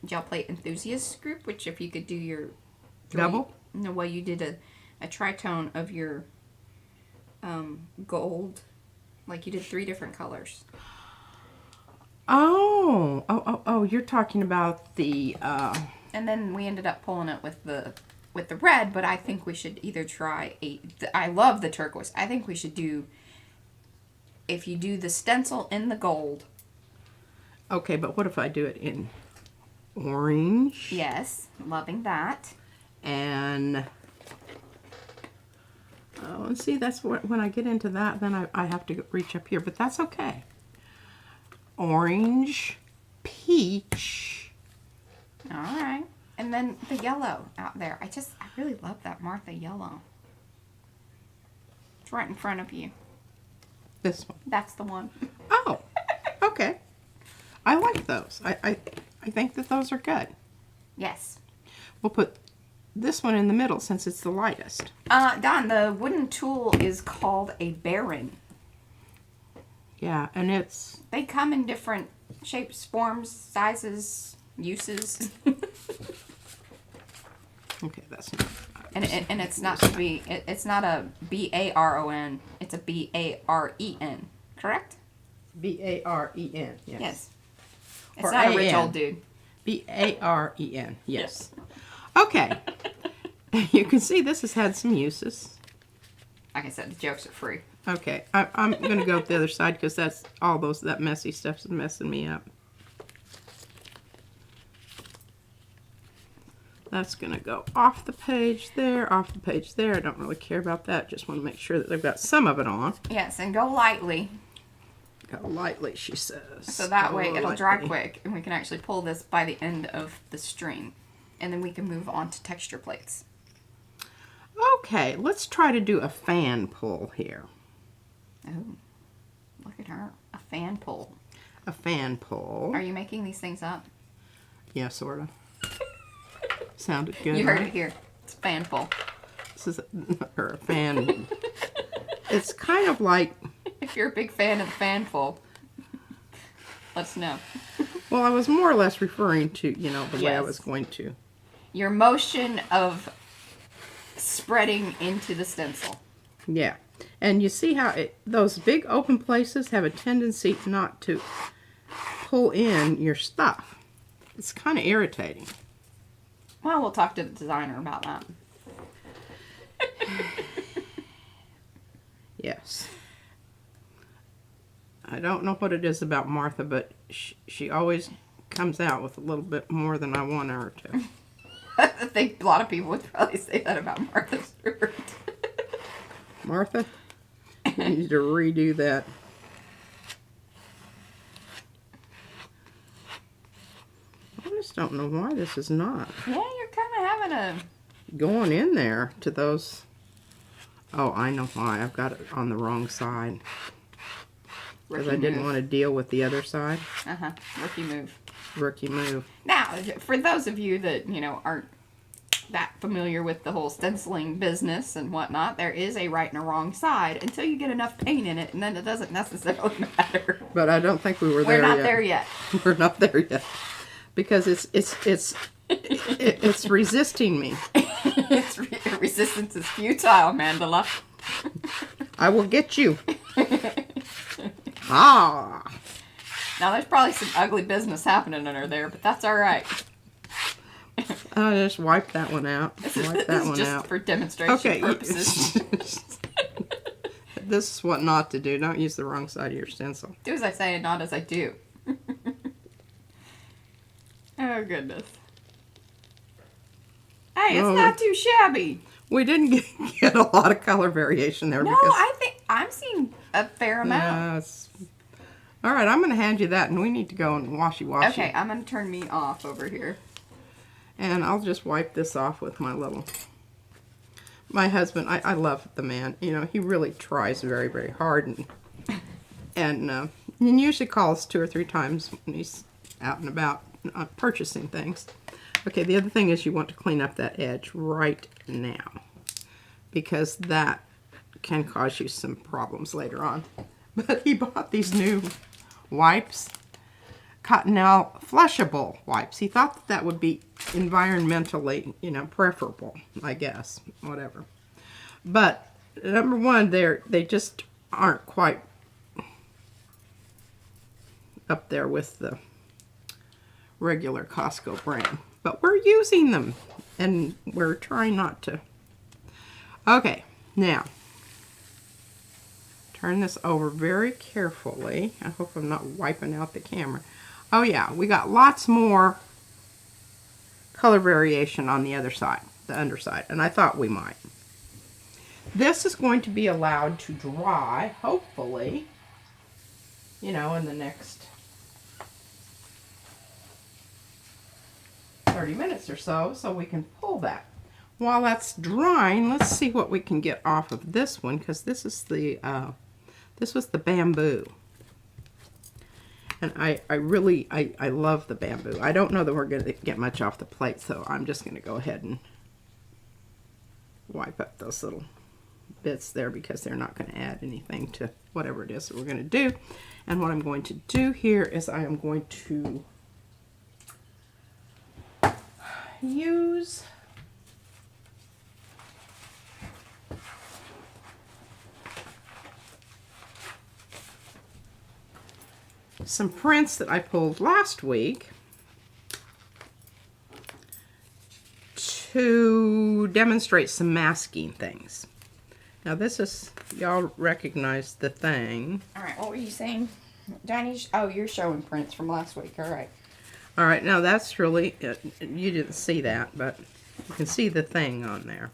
gel plate enthusiasts group, which if you could do your Double? No, well, you did a tritone of your gold. Like you did 3 different colors. Oh, you're talking about the, And then we ended up pulling it with the red, but I think we should either try I love the turquoise. I think we should do, if you do the stencil in the gold. okay, but what if I do it in orange? Yes, loving that. And, oh, and see, that's what, when I get into that, then I have to reach up here, but that's okay. Orange, peach. All right. And then the yellow out there. I really love that Martha yellow. It's right in front of you. This one. That's the one. Oh, okay. I like those. I think that those are good. Yes. We'll put this one in the middle since it's the lightest. Don, the wooden tool is called a baron. Yeah, and it's... They come in different shapes, forms, sizes, uses. Okay, that's not... And it's not to be, it's not a B-A-R-O-N, it's a B-A-R-E-N, correct? B-A-R-E-N, yes. Yes. It's Or not a rich A-N. old dude. B-A-R-E-N, yes. Okay. You can see this has had some uses. Like I said, the jokes are free. Okay, I'm going to go with the other side because that's all that messy stuff's messing me up. That's going to go off the page there, off the page there. I don't really care about that. Just want to make sure that they've got some of it on. Yes, and go lightly. Go lightly, she says. So that Go way it'll dry lightly. quick and we can actually pull this by the end of the stream. And then we can move on to texture plates. Okay, let's try to do a fan pull here. Oh, look at her. A fan pull. A fan pull. Are you making these things up? Yeah, sort of. Sounded good. You heard right? it here. It's a fan pull. This is a fan. It's kind of like... If you're a big fan of the fan pull, let us know. Well, I was more or less referring to, you know, the way I Yes. was going to. Your motion of spreading into the stencil. Yeah. And you see how those big open places have a tendency not to pull in your stuff. It's kind of irritating. Well, we'll talk to the designer about that. Yes. I don't know what it is about Martha, but she always comes out with a little bit more than I want her to. I think a lot of people would probably say that about Martha Stewart. Martha, you need to redo that. just don't know why this is not Yeah, you're kind of having a... going in there to those. Oh, I know why. I've got it on the wrong side. Because I didn't want to deal with the other side. Uh-huh. Rookie move. Rookie move. Now, for those of you that, aren't that familiar with the whole stenciling business and whatnot, there is a right and a wrong side until you get enough paint in it, and then it doesn't necessarily matter. But I don't think we were there We're yet. not there yet. We're not there yet. Because it's resisting me. Resistance is futile, Mandela. I will get you. Ah. Now, there's probably some ugly business happening under there, but that's all right. I just wipe that one out. Wipe that one just out. for demonstration purposes. This is what not to do. Don't use the wrong side of your stencil. Do as I say and not as I do. Oh, goodness. Hey, it's not too shabby. We didn't get a lot of color variation there. No, because, I think I'm seeing a fair amount. All right, I'm going to hand you that, and we need to go and washy. Okay, I'm going to turn me off over here. And I'll just wipe this off with my husband. I love the man. He really tries very, very hard, and usually calls 2 or 3 times when he's out and about purchasing things. Okay, the other thing is you want to clean up that edge right now, because that can cause you some problems later on. But he bought these new wipes, Cottonelle flushable wipes. He thought that would be environmentally, preferable, I guess, whatever. But number one, they just aren't quite up there with the regular Costco brand. But we're using them, and we're trying not to. Okay, now, turn this over very carefully. I hope I'm not wiping out the camera. Oh yeah, we got lots more color variation on the other side, the underside, and I thought we might. This is going to be allowed to dry, hopefully, in the next 30 minutes or so we can pull that. While that's drying, let's see what we can get off of this one, because this was the bamboo. And I really love the bamboo. I don't know that we're going to get much off the plate, so I'm just going to go ahead and wipe up those little bits there, because they're not going to add anything to whatever it is that we're going to do. And what I'm going to do here is I am going to use some prints that I pulled last week to demonstrate some masking things. Now this is, y'all recognize the thing. All right, what were you saying, Johnny? Oh, you're showing prints from last week. All right. All right, now that's really, you didn't see that, but you can see the thing on there.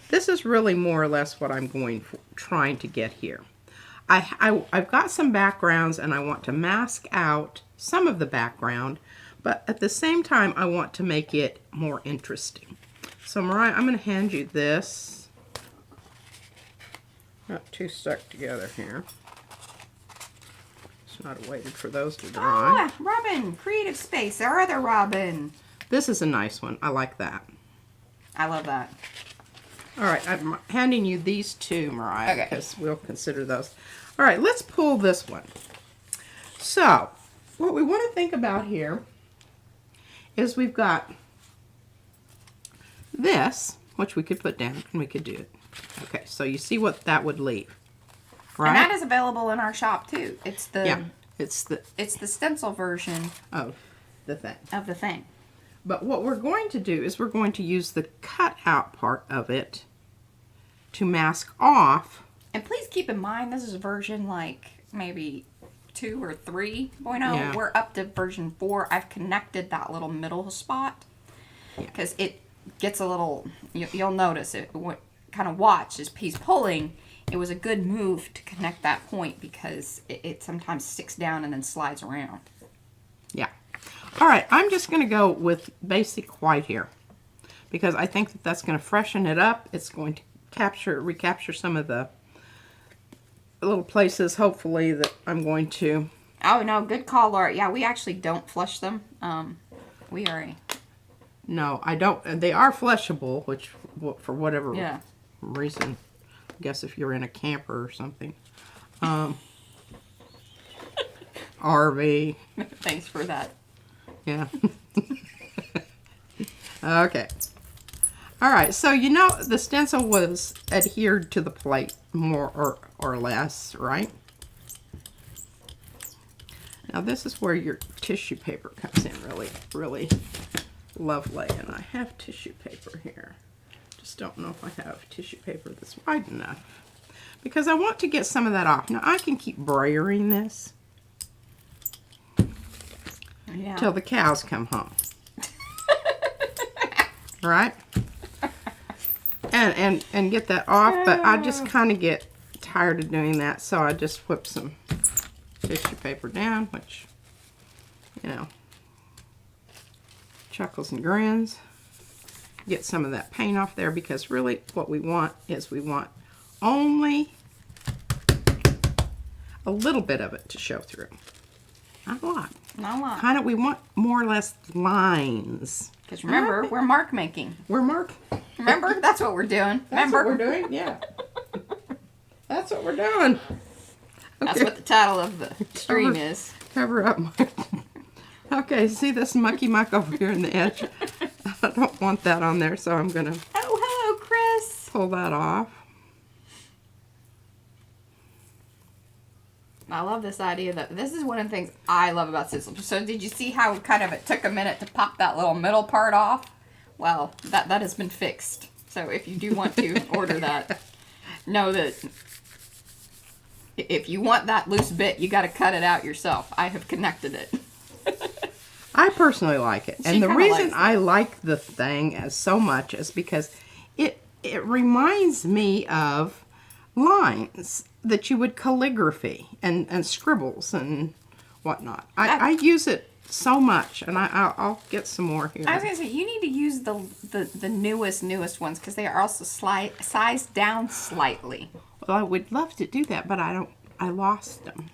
This is really more or less what I'm trying to get here. I've got some backgrounds, and I want to mask out some of the background, but at the same time I want to make it more interesting. So Mariah, I'm going to hand you this. Not too stuck together here. It's not waited for those to dry. Oh, Robin, Creative Space, our other Robin. This is a nice one. I like that. I love that. All right, I'm handing you these two, Mariah, okay, because we'll consider those. All right, let's pull this one. So, what we want to think about here is we've got this, which we could put down, and we could do it. Okay, so you see what that would leave, right? And that is available in our shop too. It's the it's the stencil version of the thing. But what we're going to do is we're going to use the cutout part of it to mask off. And please keep in mind, this is version like maybe 2 or 3.0. Yeah. We're up to version 4. I've connected that little middle spot because it gets a little, you'll notice it, kind of watch as he's pulling. It was a good move to connect that point because it sometimes sticks down and then slides around. Yeah. All right, I'm just going to go with basic white here because I think that that's going to freshen it up. It's going to recapture some of the little places, hopefully, that I'm going to. Oh, no, good call, Laura. Yeah, we actually don't flush them. We are No, I don't. They are flushable, which for whatever reason, I guess if you're in a camper or something. RV. Thanks for that. Yeah. Okay. All right, so you know the stencil was adhered to the plate more or less, right? Now this is where your tissue paper comes in really lovely. And I have tissue paper here. Just don't know if I have tissue paper that's wide enough. Because I want to get some of that off. Now I can keep brayering this till the cows come home. Right? And get that off, but I just kind of get tired of doing that, so I just whip some tissue paper down, which, you know, chuckles and grins. Get some of that paint off there, because really what we want is we want only a little bit of it to show through. Not a lot. Not a lot. Kind of, we want more or less lines. Because remember, we're mark making. We're mark. Remember? That's what we're doing. That's what we're doing? Yeah. That's what we're doing. Okay. That's what the title of the stream is. Cover up my... Okay, see this mucky muck over here in the edge? I don't want that on there, so I'm going to... Oh, hello, Chris. Pull that off. I love this idea that this is one of the things I love about Stencil. So did you see how kind of it took a minute to pop that little middle part off? Well, that has been fixed. So if you do want to order that, know that if you want that loose bit, you got to cut it out yourself. I have connected it. I personally like it. And the reason I like the thing as so much is because it reminds me of lines that you would calligraphy and scribbles and whatnot. I use it so much, and I'll get some more here. I was going to say, you need to use the newest ones because they are also sized down slightly. Well, I would love to do that, but I lost them.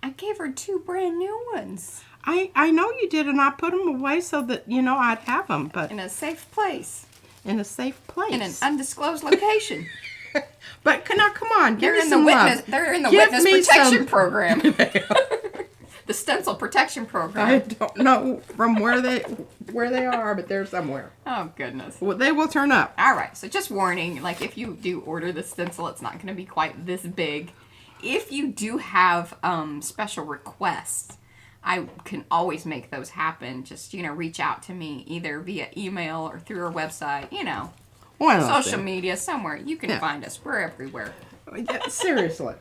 I gave her 2 brand new ones. I know you did, and I put them away so that, you know, I'd have them. But in a safe place. In a safe place. In an undisclosed location. But now, come on, They're in the witness protection program. The stencil protection program. I don't know from where they are, but they're somewhere. Oh goodness. Well, they will turn up. All right. So just warning, like if you do order the stencil, it's not going to be quite this big. If you do have special requests, I can always make those happen. Just reach out to me either via email or through our website. Social media, somewhere. You can find us. We're everywhere. Yeah, seriously.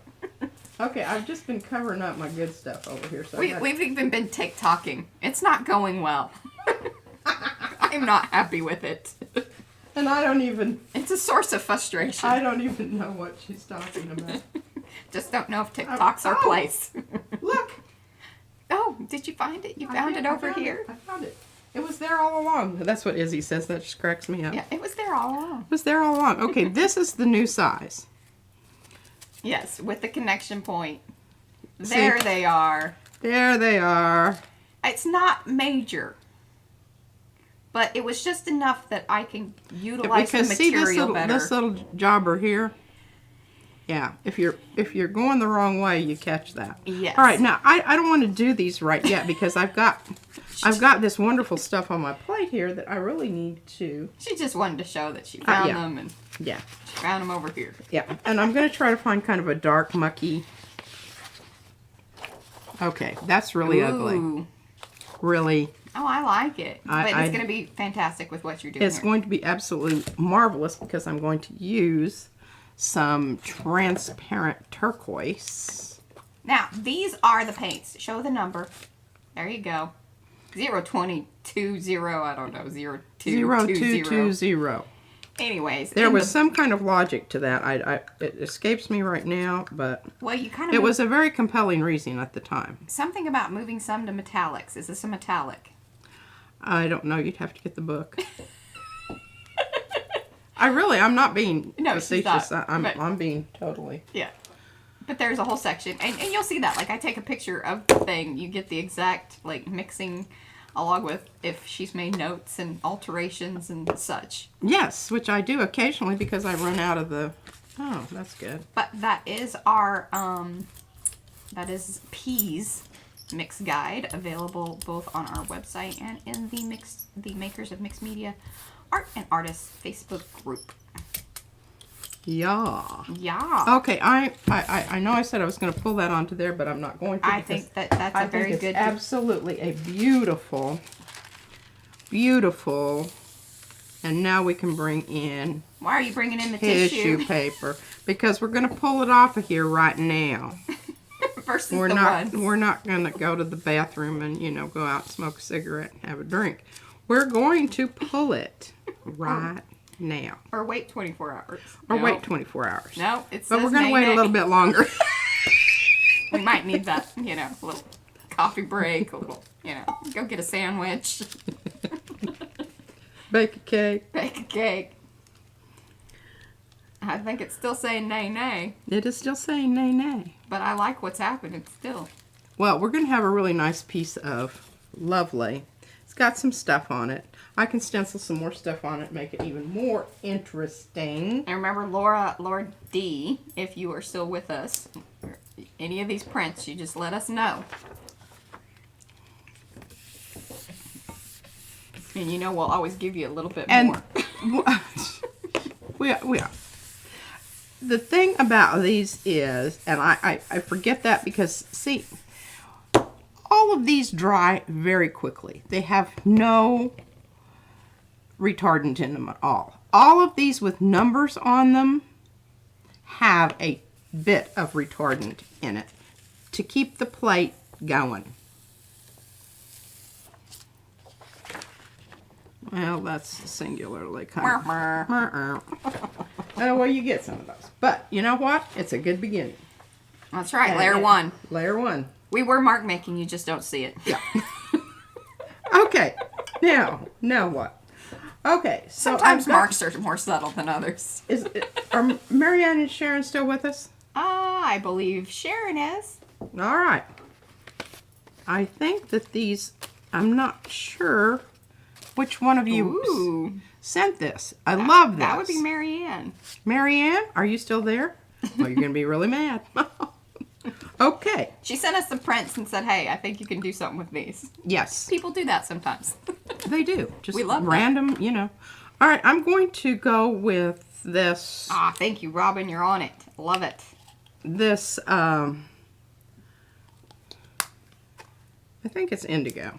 Okay, I've just been covering up my good stuff over here. So we've even been TikToking. It's not going well. I'm not happy with it. And I don't even... It's a source of frustration. I don't even know what she's talking about. Just don't know if TikTok's our place. Look! Oh, did you find it? You found it over here? I found it. It was there all along. That's what Izzy says. That just cracks me up. Yeah, it was there all along. It was there all along. Okay, this is the new size. Yes, with the connection point. There they are. There they are. It's not major. But it was just enough that I can utilize the material better. This little jobber here. Yeah, if you're going the wrong way, you catch that. Yes. All right, now I don't want to do these right yet because I've got this wonderful stuff on my plate here that I really need to. She just wanted to show that she found them, and she found them over here. Yeah, and I'm going to try to find kind of a dark, mucky. Okay, that's really ugly. Really. Oh, I like it. But it's going to be fantastic with what you're doing. It's going to be absolutely marvelous because I'm going to use some transparent turquoise. Now, these are the paints. Show the number. There you go. 0220, I don't know, 0220. Anyways, There was some kind of logic to that. It escapes me right now, but well, you kind of it was a very compelling reason at the time. something about moving some to metallics. Is this a metallic? I don't know. You'd have to get the book. I'm not being facetious. I'm being totally. Yeah. But there's a whole section, and you'll see that. Like, I take a picture of the thing. You get the exact, like, mixing along with if she's made notes and alterations and such. Yes, which I do occasionally because I run out of the... Oh, that's good. But that is our, that is P's mix guide, available both on our website and in the Makers of Mixed Media Art and Artists Facebook group. Yeah. Yeah. Okay, I know I said I was going to pull that onto there, but I'm not going to. I think that's a very good... absolutely a beautiful, beautiful, and now we can bring in... Why are you bringing in the tissue paper? Because we're going to pull it off of here right now. Versus we're the not, ones. We're not going to go to the bathroom and, go out and smoke a cigarette and have a drink. We're going to pull it right now. Or wait 24 hours. Or wait 24 hours. No, it's. But we're going to wait a little bit longer. We might need that, a little coffee break, a little, go get a sandwich. Bake a cake. Bake a cake. I think it's still saying nay, nay. It is still saying nay, nay. But I like what's happening still. Well, we're going to have a really nice piece of lovely. It's got some stuff on it. I can stencil some more stuff on it, make it even more interesting. And remember, Laura D, if you are still with us, any of these prints, you just let us know. And we'll always give you a little bit more. we are. The thing about these is, and I forget that because, see, all of these dry very quickly. They have no retardant in them at all. All of these with numbers on them have a bit of retardant in it to keep the plate going. Well, that's singularly kind of... Oh, well, you get some of those. But, you know what? It's a good beginning. That's right, layer one. Layer one. We were mark making, you just don't see it. Yeah. Okay. Now what? Okay, so sometimes marks are more subtle than others. Are Marianne and Sharon still with us? I believe Sharon is. All right. I think that these, I'm not sure which one of you sent this. I love this. That would be Marianne. Marianne, are you still there? Well, you're going to be really mad. Okay. She sent us some prints and said, hey, I think you can do something with these. Yes. People do that sometimes. They do. Just we love random, that. All right, I'm going to go with this. Ah, thank you, Robin. You're on it. Love it. This, I think it's indigo.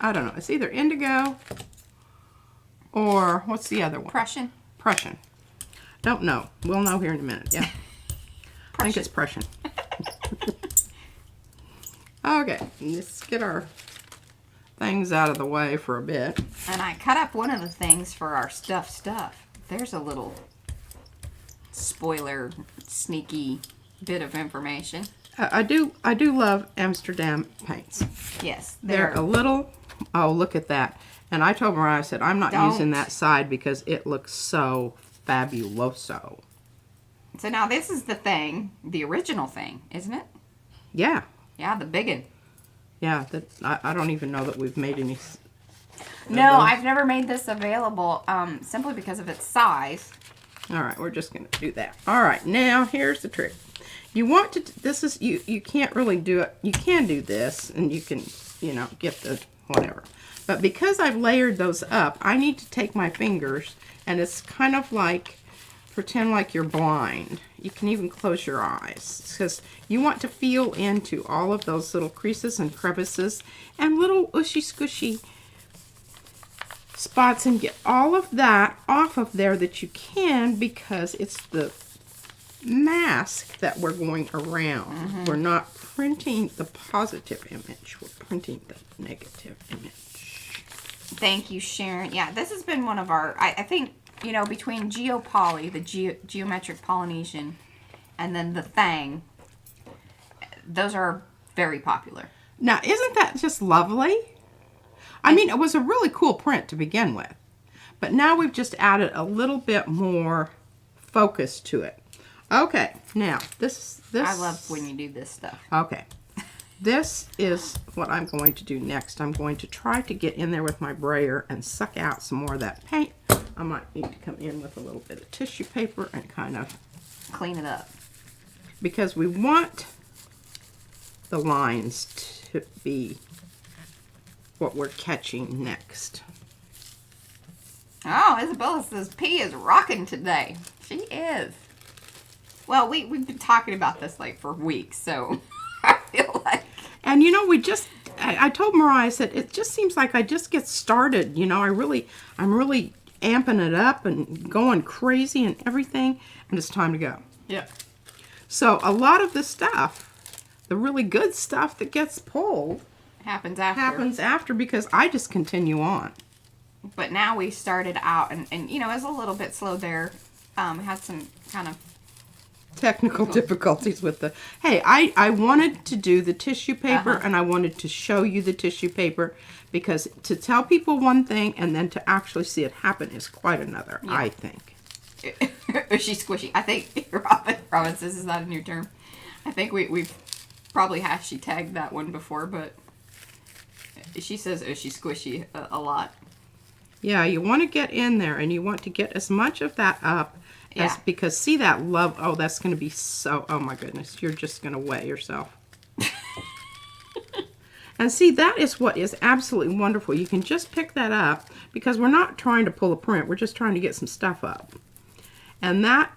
I don't know. It's either indigo or what's the other one? Prussian. Prussian. Don't know. We'll know here in a minute. Yeah. I think it's Prussian. Okay, let's get our things out of the way for a bit. And I cut up one of the things for our stuff. There's a little spoiler, sneaky bit of information. I do love Amsterdam paints. Yes. They're a little, oh, look at that. And I told Mariah, I said, I'm not using that side because it looks so fabuloso. So now this is the thing, the original thing, isn't it? Yeah. Yeah, the big one. Yeah, I don't even know that we've made any. No, I've never made this available simply because of its size. All right, we're just going to do that. All right, now here's the trick. You want to, this is, you can't really do it. You can do this and you can, get the whatever. But because I've layered those up, I need to take my fingers and it's kind of like, pretend like you're blind. You can even close your eyes because you want to feel into all of those little creases and crevices and little ushy squishy spots and get all of that off of there that you can because it's the mask that we're going around. Mm-hmm. We're not printing the positive image. We're printing the negative image. Thank you, Sharon. Yeah, this has been one of our, I think you know, between Geopoly, the geometric Polynesian, and then the Thang, those are very popular. Now, isn't that just lovely? I mean, it was a really cool print to begin with. But now we've just added a little bit more focus to it. Okay, now this I love when you do this stuff. Okay. This is what I'm going to do next. I'm going to try to get in there with my brayer and suck out some more of that paint. I might need to come in with a little bit of tissue paper and kind of clean it up. Because we want the lines to be what we're catching next. Oh, Isabella says P is rocking today. She is. Well, we've been talking about this like for weeks, so I feel like. And you know, I told Mariah, I said, it just seems like I just get started. You know, I'm really amping it up and going crazy and everything, and it's time to go. Yeah. So a lot of the stuff, the really good stuff that gets pulled, happens after because I just continue on. But now we started out, and you know, it was a little bit slow there. Had some kind of technical difficulties with the... Hey, I wanted to do the tissue paper, and I wanted to show you the tissue paper, because to tell people one thing and then to actually see it happen is quite another, yeah. I think. She's squishy. I think, Robin says, is that a new term? I think we've probably tagged that one before, but she says, oh, she's squishy a lot. Yeah, you want to get in there, and you want to get as much of that up as, because see that love, oh, that's going to be so, oh my goodness, you're just going to wet yourself. And see, that is what is absolutely wonderful. You can just pick that up, because we're not trying to pull a print, we're just trying to get some stuff up. And that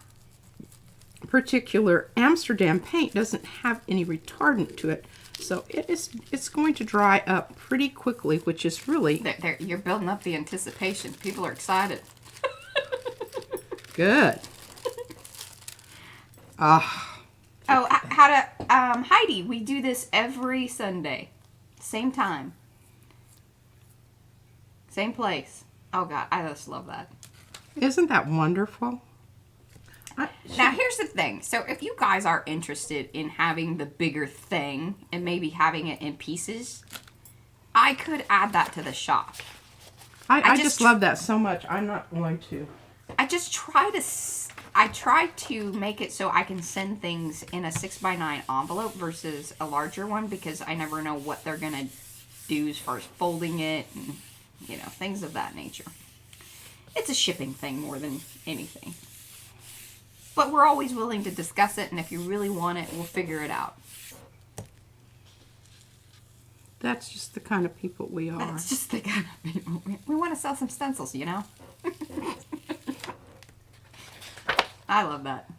particular Amsterdam paint doesn't have any retardant to it, so it's going to dry up pretty quickly, which is really... You're building up the anticipation. People are excited. Good. Heidi, we do this every Sunday. Same time. Same place. Oh, God, I just love that. Isn't that wonderful? Now, here's the thing. So, if you guys are interested in having the bigger thing and maybe having it in pieces, I could add that to the shop. I just love that so much. I'm not going to. I try to make it so I can send things in a 6x9 envelope versus a larger one, because I never know what they're going to do as far as folding it and, you know, things of that nature. It's a shipping thing more than anything. But we're always willing to discuss it, and if you really want it, we'll figure it out. That's just the kind of people we are. That's just the kind of people we want to sell some stencils, you know? I love that.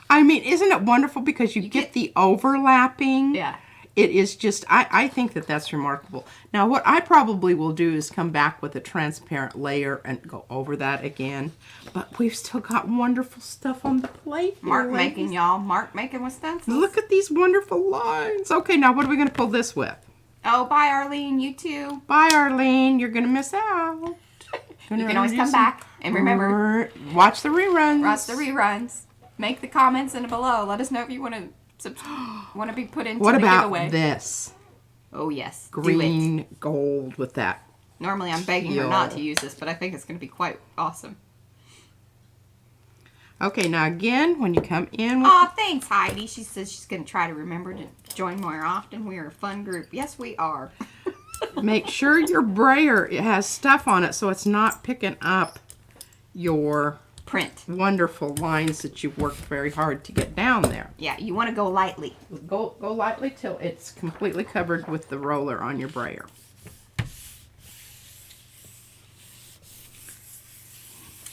I mean, isn't it wonderful, because you get the overlapping? Yeah. It is just, I think that that's remarkable. Now, what I probably will do is come back with a transparent layer and go over that again. But we've still got wonderful stuff on the plate. Mark making, y'all. Mark making with stencils. Look at these wonderful lines. Okay, now what are we going to pull this with? Oh, bye, Arlene. You too. Bye, Arlene. You're going to miss out. You can always come back. And remember, watch the reruns. Watch the reruns. Make the comments in below. Let us know if you want to be put into the giveaway. What about this? Oh, yes. Green gold with that. Normally, I'm begging her not to use this, but I think it's going to be quite awesome. Okay, now again, when you come in with... Aw, thanks, Heidi. She says she's going to try to remember to join more often. We are a fun group. Yes, we are. Make sure your brayer has stuff on it so it's not picking up your print. Wonderful lines that you've worked very hard to get down there. Yeah, you want to go lightly. Go lightly till it's completely covered with the roller on your brayer.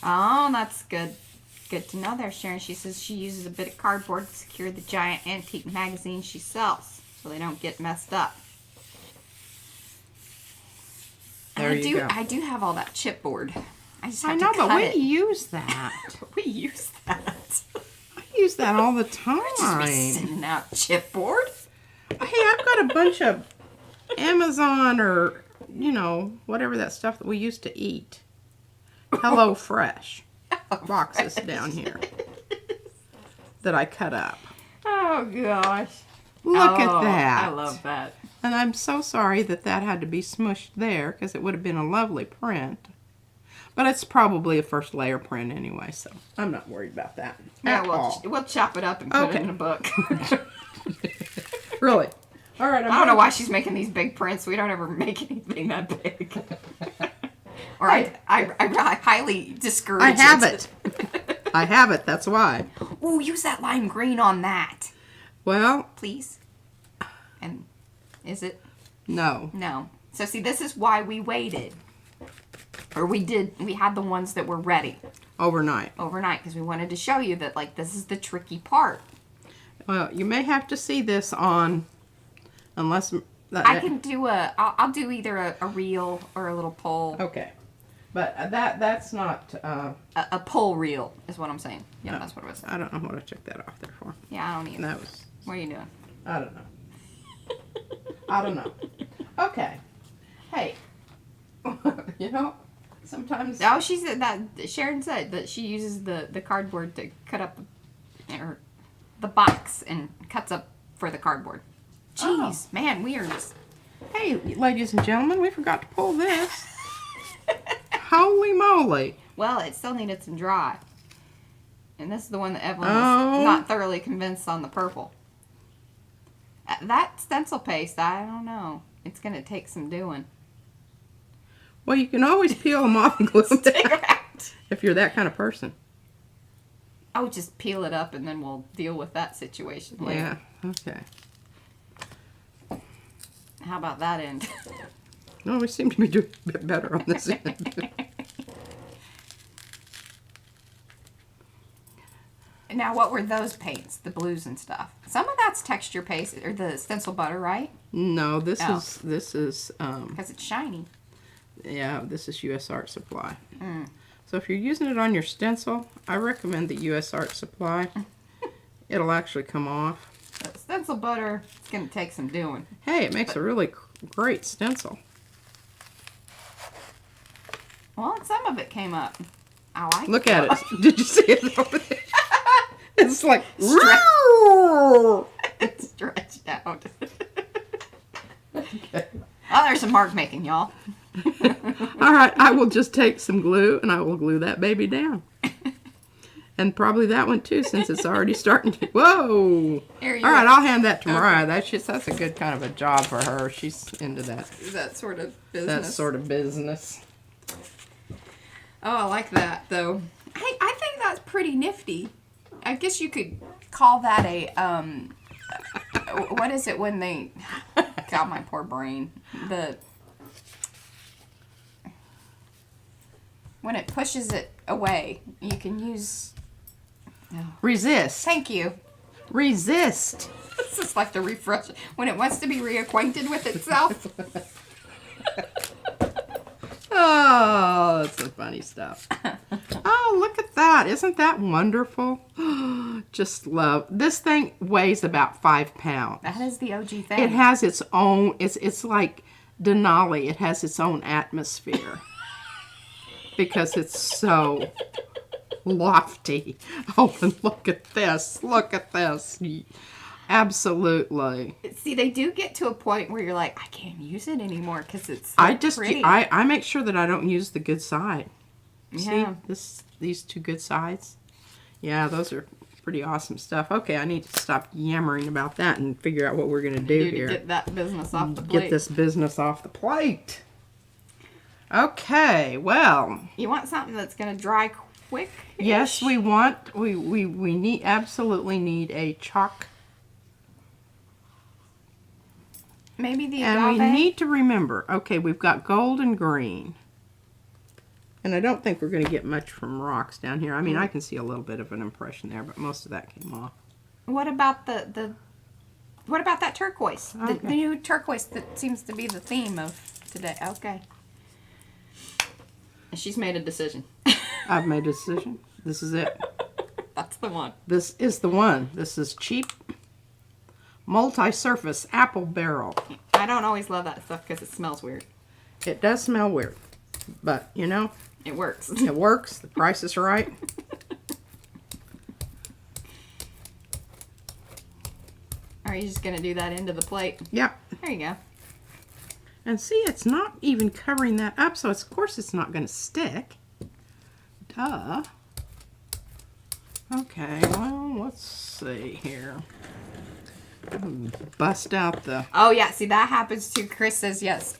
Oh, that's good. Good to know there, Sharon. She says she uses a bit of cardboard to secure the giant antique magazines she sells so they don't get messed up. There you go. I do have all that chipboard. I know, but we use that. We use that. I use that all the time. Just be sending out chipboard. Hey, I've got a bunch of Amazon or, you know, whatever that stuff that we used to eat. Hello Fresh. boxes down here that I cut up. Oh, gosh. Look at that. I love that. And I'm so sorry that that had to be smushed there because it would have been a lovely print. But it's probably a first layer print anyway, so I'm not worried about that Yeah, at all. we'll chop it up and put it in a book. Really? All right. I don't know why she's making these big prints. We don't ever make anything that big. Or I highly discourage I have it. I have it. That's why. Ooh, use that lime green on that. Well, Please. And is it? no. No. So see, this is why we waited. Or we had the ones that were ready Overnight. overnight because we wanted to show you that, like, this is the tricky part. Well, you may have to see this on, unless... I can do I'll do either a reel or a little pole. Okay. But that's not... A pole reel is what I'm saying. Yeah, that's what it was. I don't know what I took that off there for. Yeah, I don't either. That was... What are you doing? I don't know. I don't know. Okay. Hey. You know, sometimes... Oh, she said that Sharon said that she uses the cardboard to cut up or the box and cuts up for the cardboard. Jeez, man, we are just... Hey, ladies and gentlemen, we forgot to pull this. Holy moly. Well, it still needed some dry. And this is the one that Evelyn Oh. was not thoroughly convinced on the purple. That stencil paste, I don't know. It's going to take some doing. Well, you can always peel them off and glue them Take down it out. if you're that kind of person. I would just peel it up and then we'll deal with that situation later. Yeah, okay. How about that end? No, we seem to be doing a bit better on this end. Now, what were those paints? The blues and stuff. Some of that's texture paste, or the stencil butter, right? No, this Oh. is Because it's shiny. yeah, this is U.S. Art Supply. Mm. So if you're using it on your stencil, I recommend the U.S. Art Supply. It'll actually come off. The stencil butter, it's going to take some doing. Hey, it makes a really great stencil. Well, some of it came up. I like Look at it. Did you see it over there? It's like It's stretched out. Oh, there's some mark making, y'all. All right, I will just take some glue and I will glue that baby down. And probably that one too, since it's already starting to... Whoa! Here you All right, go. I'll hand that to Mariah. That's a good kind of a job for her. She's into that Sort of that sort of business. Oh, I like that, though. I think that's pretty nifty. I guess you could call that a, what is it when they... God, my poor brain. When it pushes it away, you can use... Resist. Thank you. Resist. This is like the refresh. When it wants to be reacquainted with itself. Oh, that's some funny stuff. Oh, look at that. Isn't that wonderful? Just love. This thing weighs about 5 pounds. That is the OG thing. It has its own, it's like Denali. It has its own atmosphere. Because it's so lofty. Oh, and look at this. Look at this. Absolutely. See, they do get to a point where you're like, I can't use it anymore because it's so pretty. I make sure that I don't use the good side. Yeah. See these two good sides? Yeah, those are pretty awesome stuff. Okay, I need to stop yammering about that and figure out what we're going to do here. Get that business off the plate. Get this business off the plate. Okay, well. You want something that's going to dry quick? Yes, we want, we need, absolutely need a chalk. Maybe the And agave? we need to remember, okay, we've got gold and green. And I don't think we're going to get much from rocks down here. I mean, I can see a little bit of an impression there, but most of that came off. What about what about that turquoise? Okay. The new turquoise that seems to be the theme of today. Okay. She's made a decision. I've made a decision. This is it. That's the one. This is the one. This is cheap multi-surface apple barrel. I don't always love that stuff because it smells weird. It does smell weird, but you know, It works. it works. The price is right. Are you just going to do that into the plate? Yep. There you go. And see, it's not even covering that up, so of course it's not going to stick. Duh. Okay, well, let's see here. Bust out the... Oh, yeah. See, that happens too. Chris says yes.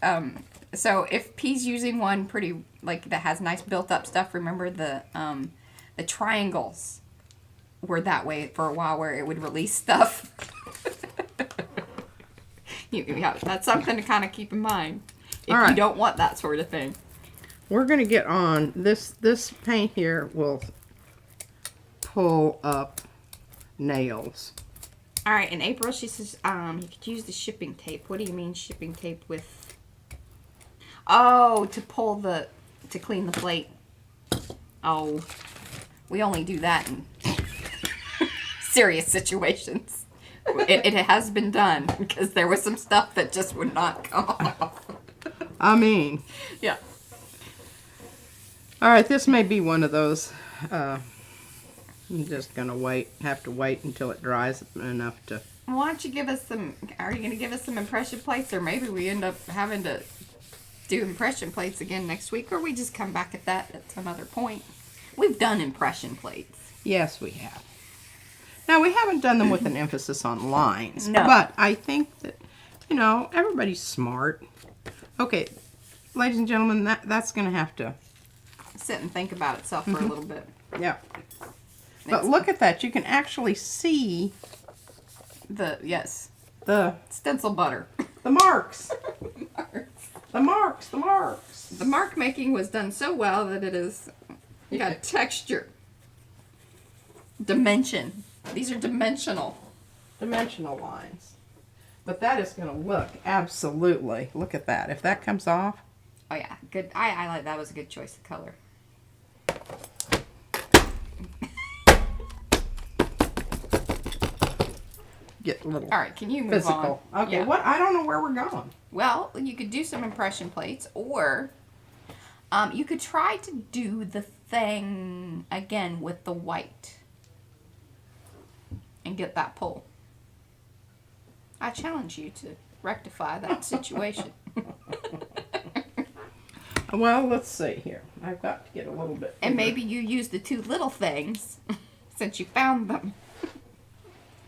So if P's using one pretty, like, that has nice built-up stuff, remember the triangles were that way for a while where it would release stuff. Yeah, that's something to kind of keep in mind if you don't want that sort of thing. We're going to get on. This paint here will pull up nails. All right, in April, she says you could use the shipping tape. What do you mean shipping tape with? Oh, to clean the plate. Oh, we only do that in serious situations. It has been done because there was some stuff that just would not come off. I mean. Yeah. All right, this may be one of those. I'm just going to have to wait until it dries enough to... Why don't you give us some... Are you going to give us some impression plates? Or maybe we end up having to do impression plates again next week. Or we just come back at that at some other point. We've done impression plates. Yes, we have. Now, we haven't done them with an emphasis on lines. No. But I think that, you know, everybody's smart. Okay, ladies and gentlemen, that's going to have to... Sit and think about itself for a little bit. Yeah. But look at that. You can actually see... The stencil butter. The marks. The marks. The mark making was done so well that it is got texture. Dimension. These are dimensional. Dimensional lines. But that is going to look absolutely... Look at that. If that comes off... Oh, yeah. Good. I like that. Was a good choice of color. Get a little... All right. Can you move physical. on? Okay. Yeah. What? I don't know where we're going. Well, you could do some impression plates, or you could try to do the thing again with the white and get that pull. I challenge you to rectify that situation. Well, let's see here. I've got to get a little bit... And maybe you use the two little things since you found them.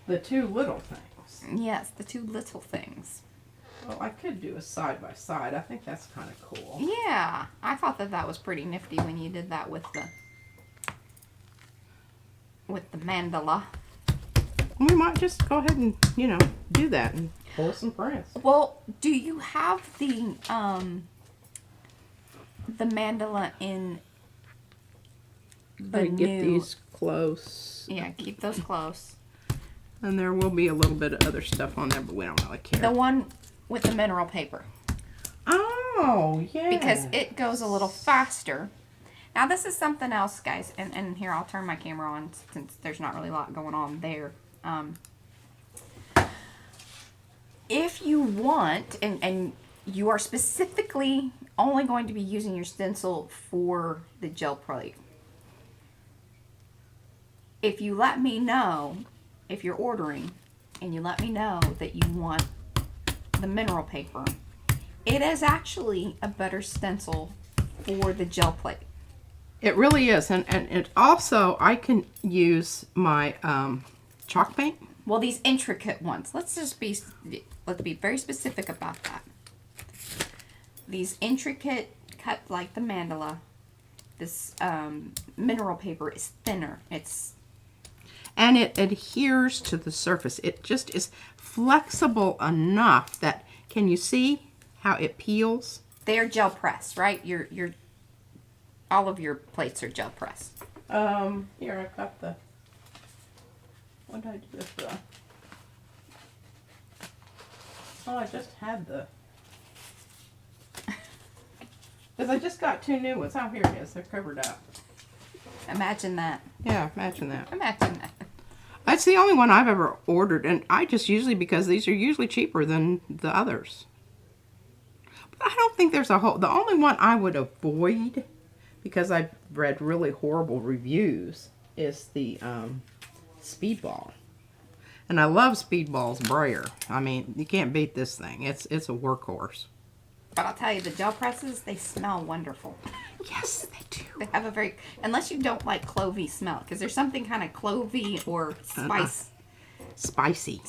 The two little things. Yes, the two little things. Well, I could do a side by side. I think that's kind of cool. Yeah, I thought that was pretty nifty when you did that with the mandala. We might just go ahead and, you know, do that and pull some prints. Well, do you have the mandala in the Get these close. Yeah, keep those close. And there will be a little bit of other stuff on there, but we don't really care. The one with the mineral paper. Oh, yeah. Because it goes a little faster. Now, this is something else, guys. And here, I'll turn my camera on since there's not really a lot going on there. If you want, and you are specifically only going to be using your stencil for the gel plate, if you let me know, if you're ordering, and you let me know that you want the mineral paper, it is actually a better stencil for the gel plate. It really is. And it also, I can use my chalk paint. Well, these intricate ones, let's be very specific about that. These intricate, cut like the mandala, this mineral paper is thinner. And it adheres to the surface. It just is flexible enough that, can you see how it peels? They are gel pressed, right? All of your plates are gel pressed. Here, I've got the... What did I do with the... Oh, I just had the... Because I just got two new ones. Oh, here it is. They're covered up. Imagine that. Yeah, imagine that. Imagine that. That's the only one I've ever ordered, and I just usually, because these are usually cheaper than the others. But I don't think there's the only one I would avoid, because I've read really horrible reviews, is the Speedball. And I love Speedball's brayer. I mean, you can't beat this thing. It's a workhorse. But I'll tell you, the gel presses, they smell wonderful. Yes, they do. They have a very, unless you don't like clovey smell, because there's something kind of clovey or Spicy.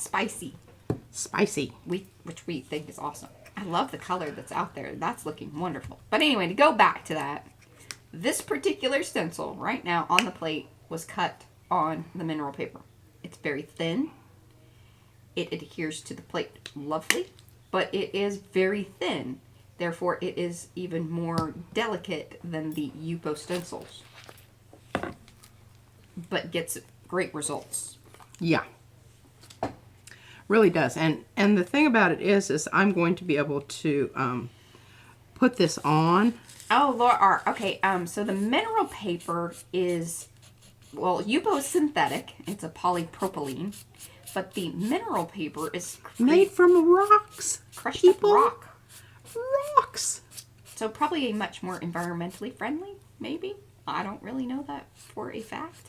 spicy, which we think is awesome. I love the color that's out there. That's looking wonderful. But anyway, to go back to that, this particular stencil right now on the plate was cut on the mineral paper. It's very thin. It adheres to the plate lovely, but it is very thin. Therefore, it is even more delicate than the Yupo stencils, but gets great results. Yeah. Really does. And the thing about it is I'm going to be able to put this on. Oh, Lord. Okay, so the mineral paper is, well, Yupo is synthetic. It's a polypropylene. But the mineral paper is made from rocks. Crushed up rock. Rocks. So probably a much more environmentally friendly, maybe. I don't really know that for a fact.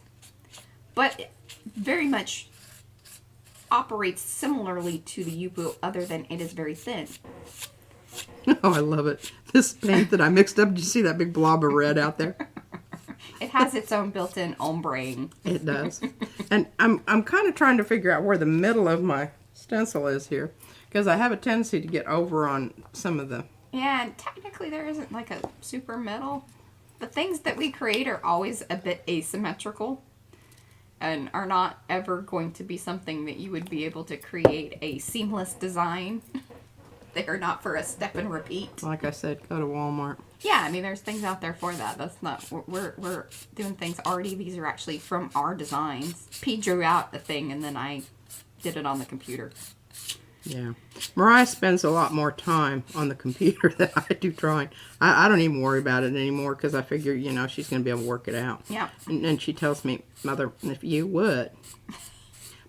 But very much operates similarly to the Yupo, other than it is very thin. Oh, I love it. This paint that I mixed up, did you see that big blob of red out there? It has its own built-in ombre. It does. And I'm kind of trying to figure out where the middle of my stencil is here, because I have a tendency to get over on some of the... Yeah, and technically there isn't like a super middle. The things that we create are always a bit asymmetrical and are not ever going to be something that you would be able to create a seamless design. They are not for a step and repeat. Like I said, go to Walmart. Yeah, I mean, there's things out there for that. That's not, we're doing things already. These are actually from our designs. P drew out the thing and then I did it on the computer. Yeah. Mariah spends a lot more time on the computer than I do drawing. I don't even worry about it anymore because I figure, you know, she's going to be able to work it out. Yeah. And she tells me, Mother, if you would,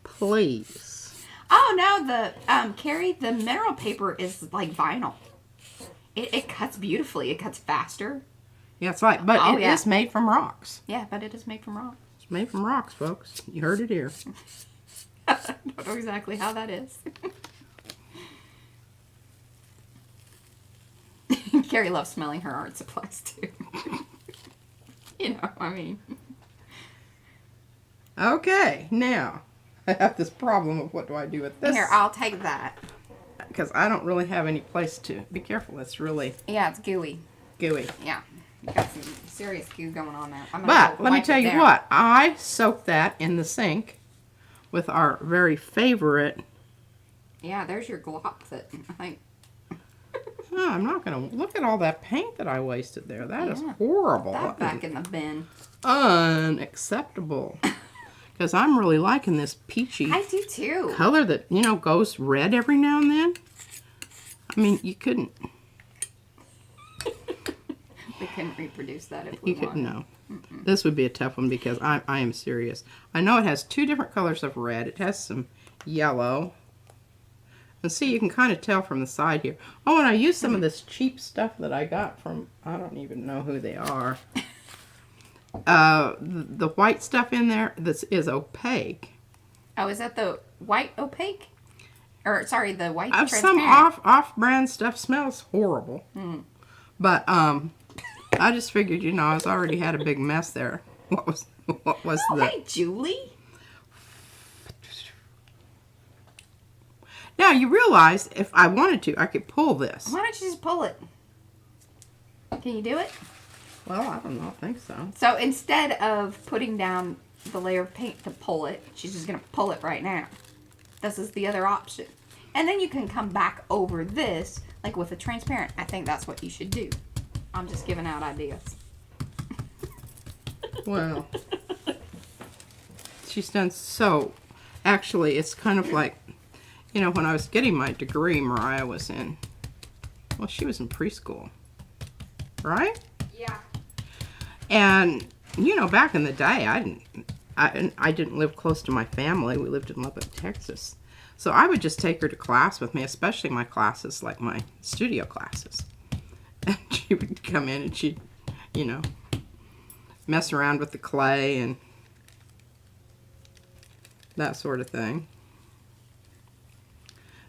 please. Oh, no, the, Carrie, the mineral paper is like vinyl. It cuts beautifully. It cuts faster. Yeah, it's like, but it is made from rocks. Yeah, but it is made from rocks. It's made from rocks, folks. You heard it here. I don't know exactly how that is. Carrie loves smelling her art supplies, too. You know, I mean. Okay, now, I have this problem of what do I do with this. Here, I'll take that. Because I don't really have any place to... Be careful, it's really... Yeah, it's gooey. Gooey. Yeah. You got some serious goo going on there. But, let me tell you what. I soaked that in the sink with our very favorite... Yeah, there's your glop that I think... Oh, I'm not going to... Look at all that paint that I wasted there. That is horrible. That back in the bin. Unacceptable. Because I'm really liking this peachy I do too. color that, you know, goes red every now and then. I mean, you couldn't... We couldn't reproduce that if we wanted. No. This would be a tough one because I am serious. I know it has two different colors of red. It has some yellow. And see, you can kind of tell from the side here. Oh, and I used some of this cheap stuff that I got from, I don't even know who they are. The white stuff in there that is opaque. Oh, is that the white opaque? Or, sorry, the white transparent? Some off-brand stuff smells horrible. But, I just figured, you know, I already had a big mess there. What was the... Hey, Julie. Now, you realize, if I wanted to, I could pull this. Why don't you just pull it? Can you do it? Well, I don't know. I think so. So, instead of putting down the layer of paint to pull it, she's just going to pull it right now. This is the other option. And then you can come back over this, like with a transparent. I think that's what you should do. I'm just giving out ideas. Well, she's done so. Actually, it's kind of like, you know, when I was getting my degree, Mariah was in, well, she was in preschool, right? Yeah. And, you know, back in the day, I didn't live close to my family. We lived in Lubbock, Texas. So I would just take her to class with me, especially my classes, like my studio classes. And she would come in and she'd, you know, mess around with the clay and that sort of thing.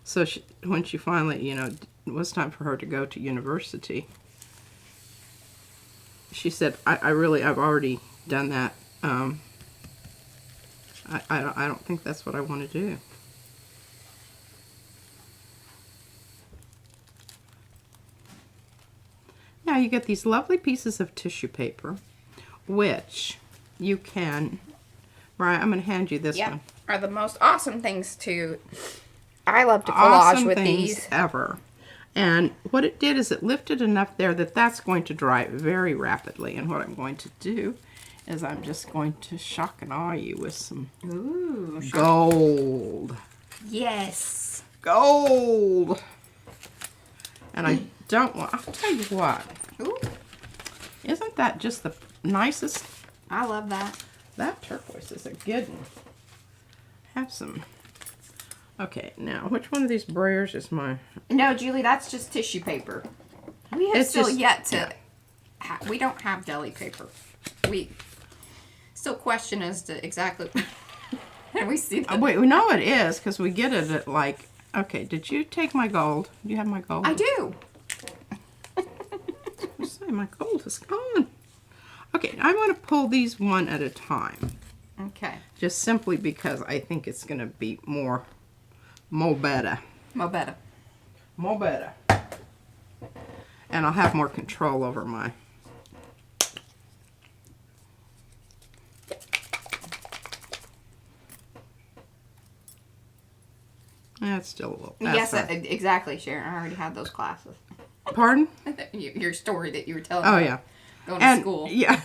So when she finally, you know, it was time for her to go to university, she said, I've already done that. I don't think that's what I want to do. Now you get these lovely pieces of tissue paper, which you can, Mariah, I'm going to hand you this one. Are the most awesome things to, I love to collage Awesome with things these. ever. And what it did is it lifted enough there that that's going to dry very rapidly. And what I'm going to do is I'm just going to shock and awe you with some gold. Yes. Gold. And I don't want, I'll tell you what. Ooh. Isn't that just the nicest? I love that. That turquoise is a good one. Have some. Okay, now which one of these brayers is my? No, Julie, that's just tissue paper. We have It's still just- yet to. We don't have deli paper. We still question as to exactly. And we see that. Wait, we know it is because we get it at like. Okay, did you take my gold? Do you have my gold? I do. I say my gold is gone. Okay, I'm going to pull these one at a time. Okay. Just simply because I think it's going to be more better. Mo better. More better. And I'll have more control over my. That's still a little. Yes, that's right. exactly, Sharon. I already had those classes. Pardon? Your story that you were telling. Oh about yeah. Going to school. Yeah.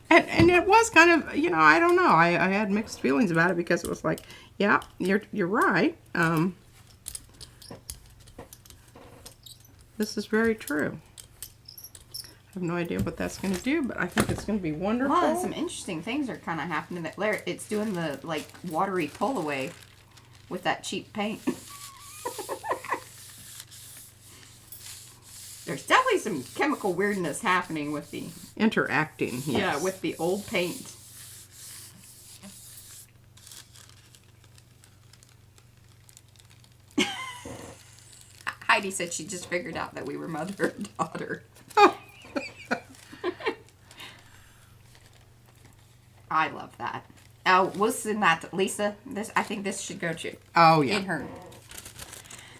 And it was kind of, you know, I don't know. I had mixed feelings about it because it was like, yeah, you're right. This is very true. I have no idea what that's going to do, but I think it's going to be wonderful. Well, some interesting things are kind of happening. That it's doing the like watery pull away with that cheap paint. There's definitely some chemical weirdness happening with the Interacting, yes. yeah with the old paint. Heidi said she just figured out that we were mother and daughter. I love that. Oh, wasn't that Lisa? I think this should go to. Oh yeah. In her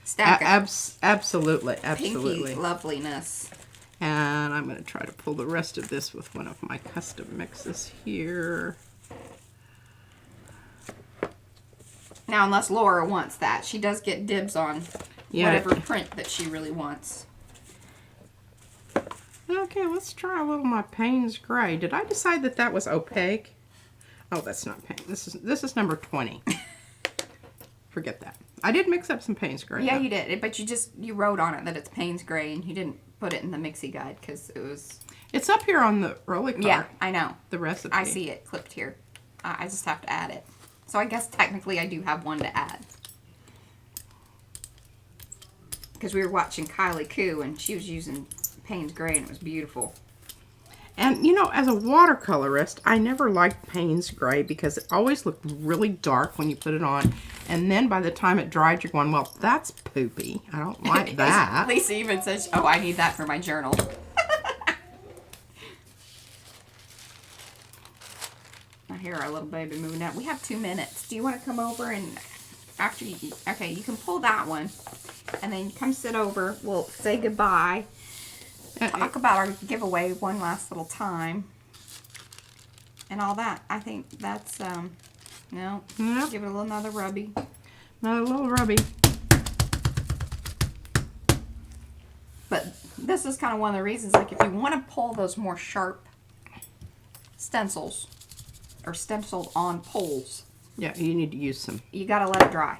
stack of Absolutely. pinky loveliness. And I'm going to try to pull the rest of this with one of my custom mixes here. Now, unless Laura wants that, she does get dibs on whatever print that she really wants. Okay, let's try a little of my Payne's Gray. Did I decide that that was opaque? Oh, that's not Payne. This is number 20. Forget that. I did mix up some Payne's Gray. Yeah, though. you did. But you wrote on it that it's Payne's Gray, and you didn't put it in the mixie guide because it was... It's up here on the rolly cart. Yeah, I know. The recipe. I see it clipped here. I just have to add it. So I guess technically I do have one to add. Because we were watching Kylie Koo, and she was using Payne's Gray, and it was beautiful. And, you know, as a watercolorist, I never liked Payne's Gray because it always looked really dark when you put it on. And then by the time it dried, you're going, well, that's poopy. I don't like that. Lisa even says, oh, I need that for my journal. I hear our little baby moving out. We have 2 minutes. Do you want to come over and after you... Okay, you can pull that one. And then come sit over. We'll say goodbye. Talk about our giveaway one last little time. And all that. I think that's, no. Yep. Give it another rubby. Another little rubby. But this is kind of one of the reasons, like, if you want to pull those more sharp stencils, or stenciled on poles. Yeah, you need to use some. You got to let it dry.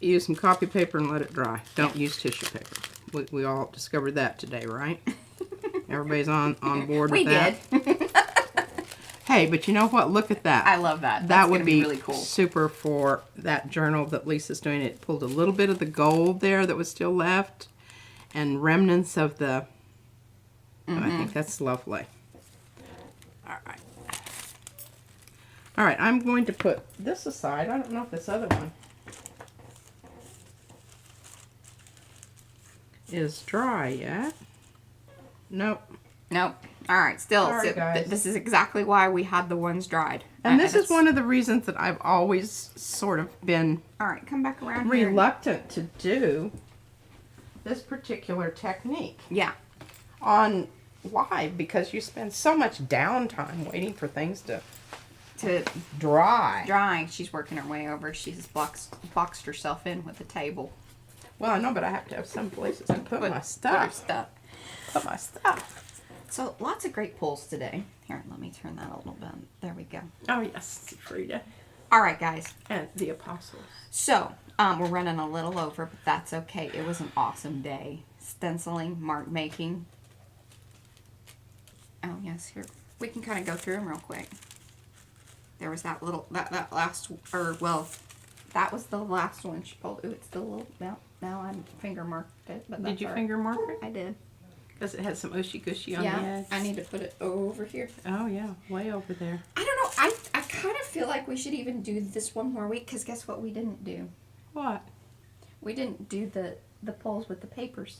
Use some copy paper and let it dry. Don't use tissue paper. We all discovered that today, right? Everybody's on board with that. We did. Hey, but you know what? Look at that. I love that. That's That would gonna be really cool. super for that journal that Lisa's doing. It pulled a little bit of the gold there that was still left and remnants of the... Mm-hmm. I think that's lovely. All right. All right, I'm going to put this aside. I don't know if this other one... is dry yet. Nope. Nope. All right. Still, Sorry, guys. this is exactly why we had the ones dried. And this is one of the reasons that I've always sort of been All right, come back around here. reluctant to do this particular technique Yeah. on live, because you spend so much downtime waiting for things to dry. Drying. She's working her way over. She's boxed herself in with the table. Well, I know, but I have to have some places to put my Put her stuff. stuff. Put my stuff. So lots of great pulls today. Here, let me turn that a little bit. There we go. Oh yes, Frida All right, guys. and the apostles. So we're running a little over, but that's okay. It was an awesome day. Stenciling, mark making. Oh yes, here we can kind of go through them real quick. There was that little that last, or well, that was the last one she pulled. Ooh, it's still a little now I'm finger marked it, but that's Did you all right. finger mark it? I did. Because it had some ooshy gushy on the Yeah, edge. I need to put it over here. Oh yeah, way over there. I don't know. I kind of feel like we should even do this one more week, because guess what we didn't do? What? We didn't do the pulls with the papers.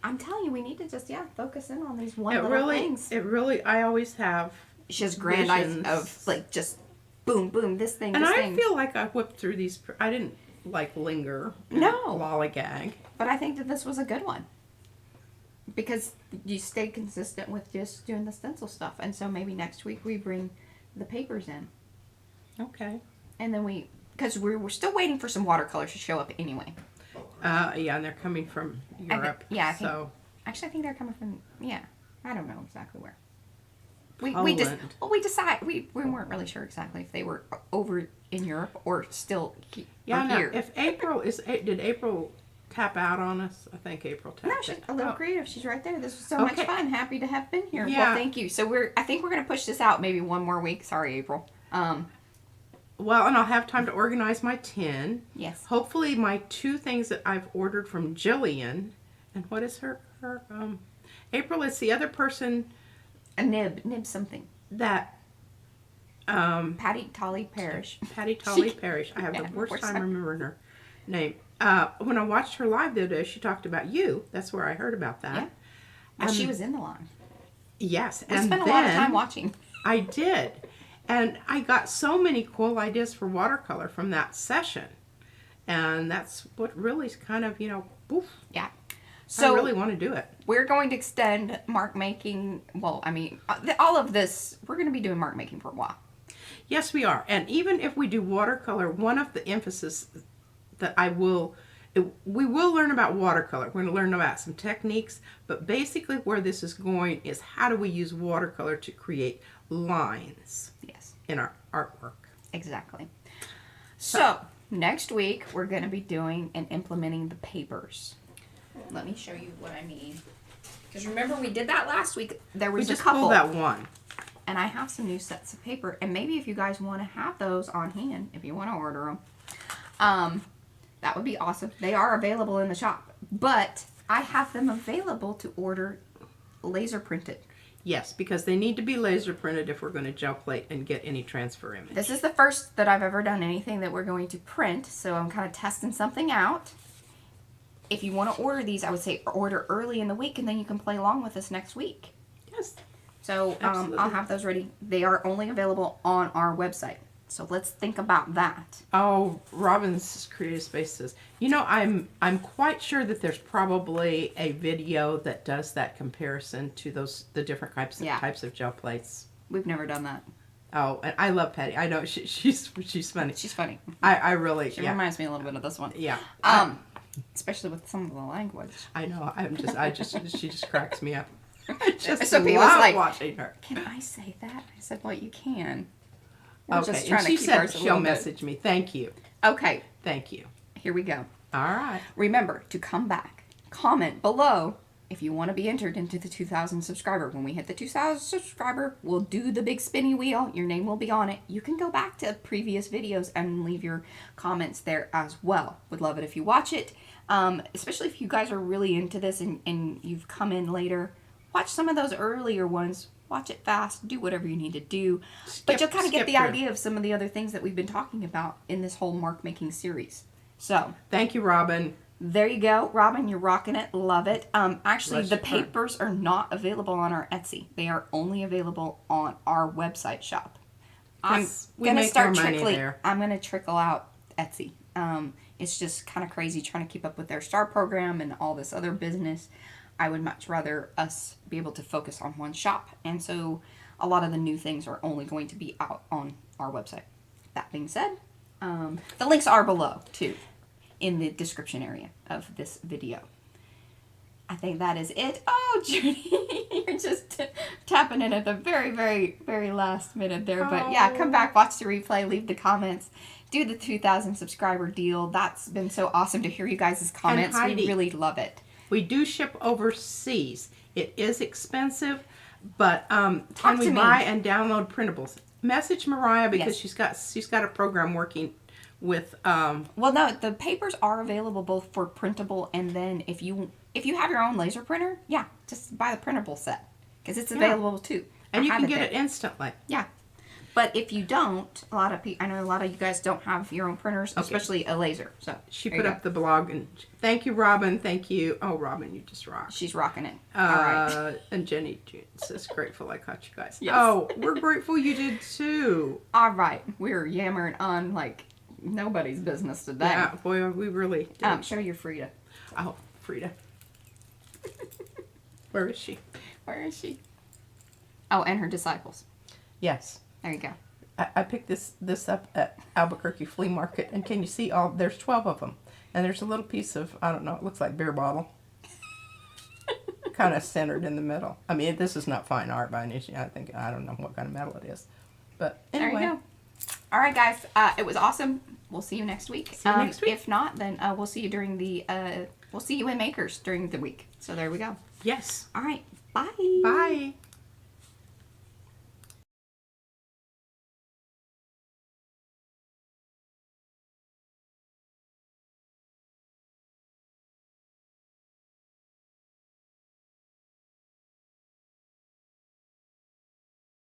I'm telling you, we need to just focus in on these one little things. It really. I always have. She has grand eyes visions. of like just boom, boom, this thing, And this I thing. feel like I whipped through these. I didn't like linger. and No. Lollygag. But I think that this was a good one. Because you stayed consistent with just doing the stencil stuff. And so maybe next week we bring the papers in. Okay. And then because we're still waiting for some watercolors to show up anyway. Yeah, and they're coming from Europe. I think, so. Actually, I think they're coming from, I don't know exactly where. We weren't really sure exactly if they were over in Europe or still Yeah, no. here. If April did April tap out on us? I think April tapped No, she's out. a little creative. She's right there. This was so much Okay. fun. Happy to have been here. Yeah. Well, thank you. So I think we're gonna push this out maybe one more week. Sorry, April. Well, and I'll have time to organize my tin. Yes. Hopefully, my two things that I've ordered from Jillian, and what is her April is the other person A nib something. that Patty Tolly Parrish. Patty Tolly Parrish. I have the worst time remembering her name. When I watched her live the other day, she talked about you. That's where I heard about that. Yeah. Well, she was in the line. Yes, We and spent a then lot of time watching. I did, and I got so many cool ideas for watercolor from that session, and that's what really is kind of poof. Yeah. So I really want to do it. we're going to extend mark making. Well, I mean, all of this, we're going to be doing mark making for a while. Yes, we are. And even if we do watercolor, one of the emphasis that we will learn about watercolor. We're going to learn about some techniques, but basically where this is going is how do we use watercolor to create lines Yes. in our artwork. Exactly. So next week we're going to be doing and implementing the papers. Let me show you what I mean. Because remember we did that last week. There We was just a couple. pulled that one. And I have some new sets of paper. And maybe if you guys want to have those on hand, if you want to order them, that would be awesome. They are available in the shop. But I have them available to order laser printed. Yes, because they need to be laser printed if we're going to gel plate and get any transfer image. This is the first that I've ever done anything that we're going to print. So I'm kind of testing something out. If you want to order these, I would say order early in the week, and then you can play along with us next week. Yes. So Absolutely. I'll have those ready. They are only available on our website. So let's think about that. Oh, Robin's Creative Space says, I'm quite sure that there's probably a video that does that comparison to the different types of gel plates. We've never done that. Oh, and I love Patty. I know she's funny. She's funny. I really She reminds me a little bit of this one. Yeah. Especially with some of the language. I know. She just cracks me up. Just So people's love like, watching her. Can I say that? I said, well, you can. We're Okay, just trying and to she keep said ours a she'll little bit. message me. Thank you. Okay, Thank you. here we go. All right. Remember to come back, comment below if you want to be entered into the 2,000 subscriber. When we hit the 2,000 subscriber, we'll do the big spinny wheel. Your name will be on it. You can go back to previous videos and leave your comments there as well. Would love it if you watch it, especially if you guys are really into this and you've come in later. Watch some of those earlier ones. Watch it fast. Do whatever you need to do. But you'll kind of get the idea of some of the other things that we've been talking about in this whole mark making series. So Thank you, Robin. There you go, Robin. You're rocking it. Love it. Actually, Bless the your heart. papers are not available on our Etsy. They are only available on our website shop. I'm Yes, we gonna make start our money trickling. there. I'm gonna trickle out Etsy. It's just kind of crazy trying to keep up with their star program and all this other business. I would much rather us be able to focus on one shop, and so a lot of the new things are only going to be out on our website. That being said, the links are below too, in the description area of this video. I think that is it. Oh, Judy, you're just tapping in at the very, very, very last minute there. But yeah, come back, watch the replay, leave the comments, do the 2,000 subscriber deal. That's been so awesome to hear you guys' comments. Heidi, We really love it. We do ship overseas. It is expensive, but can we to me. buy and download printables? Message Mariah because Yes. she's got a program working with Well, no, the papers are available both for printable and then if you have your own laser printer, yeah, just buy the printable set because it's available too. and you I can have get there. it instantly. Yeah. But if you don't, a lot of people, I know a lot of you guys don't have your own printers, especially a laser. So She there put you up the blog, and thank you, Robin. Thank you. Oh, Robin, you just rock. She's rocking it. All right. And Jenny says, grateful I caught you guys. Yes. Oh, we're grateful you did too. All right. We're yammering on like nobody's business today. Yeah, boy, we really did. Show your Frida. Oh, Frida. Where is she? Where is she? Oh, and her disciples. Yes. There you go. I picked this up at Albuquerque Flea Market, and can you see there's 12 of them. And there's a little piece of, I don't know, it looks like beer bottle. Kind of centered in the middle. I mean, this is not fine art by any issue. I don't know what kind of metal it is. But anyway. There you go. All right, guys. It was awesome. We'll see you next week. See you next week. If not, then we'll see you during the, we'll see you in Makers during the week. So there we go. Yes. All right. Bye. Bye.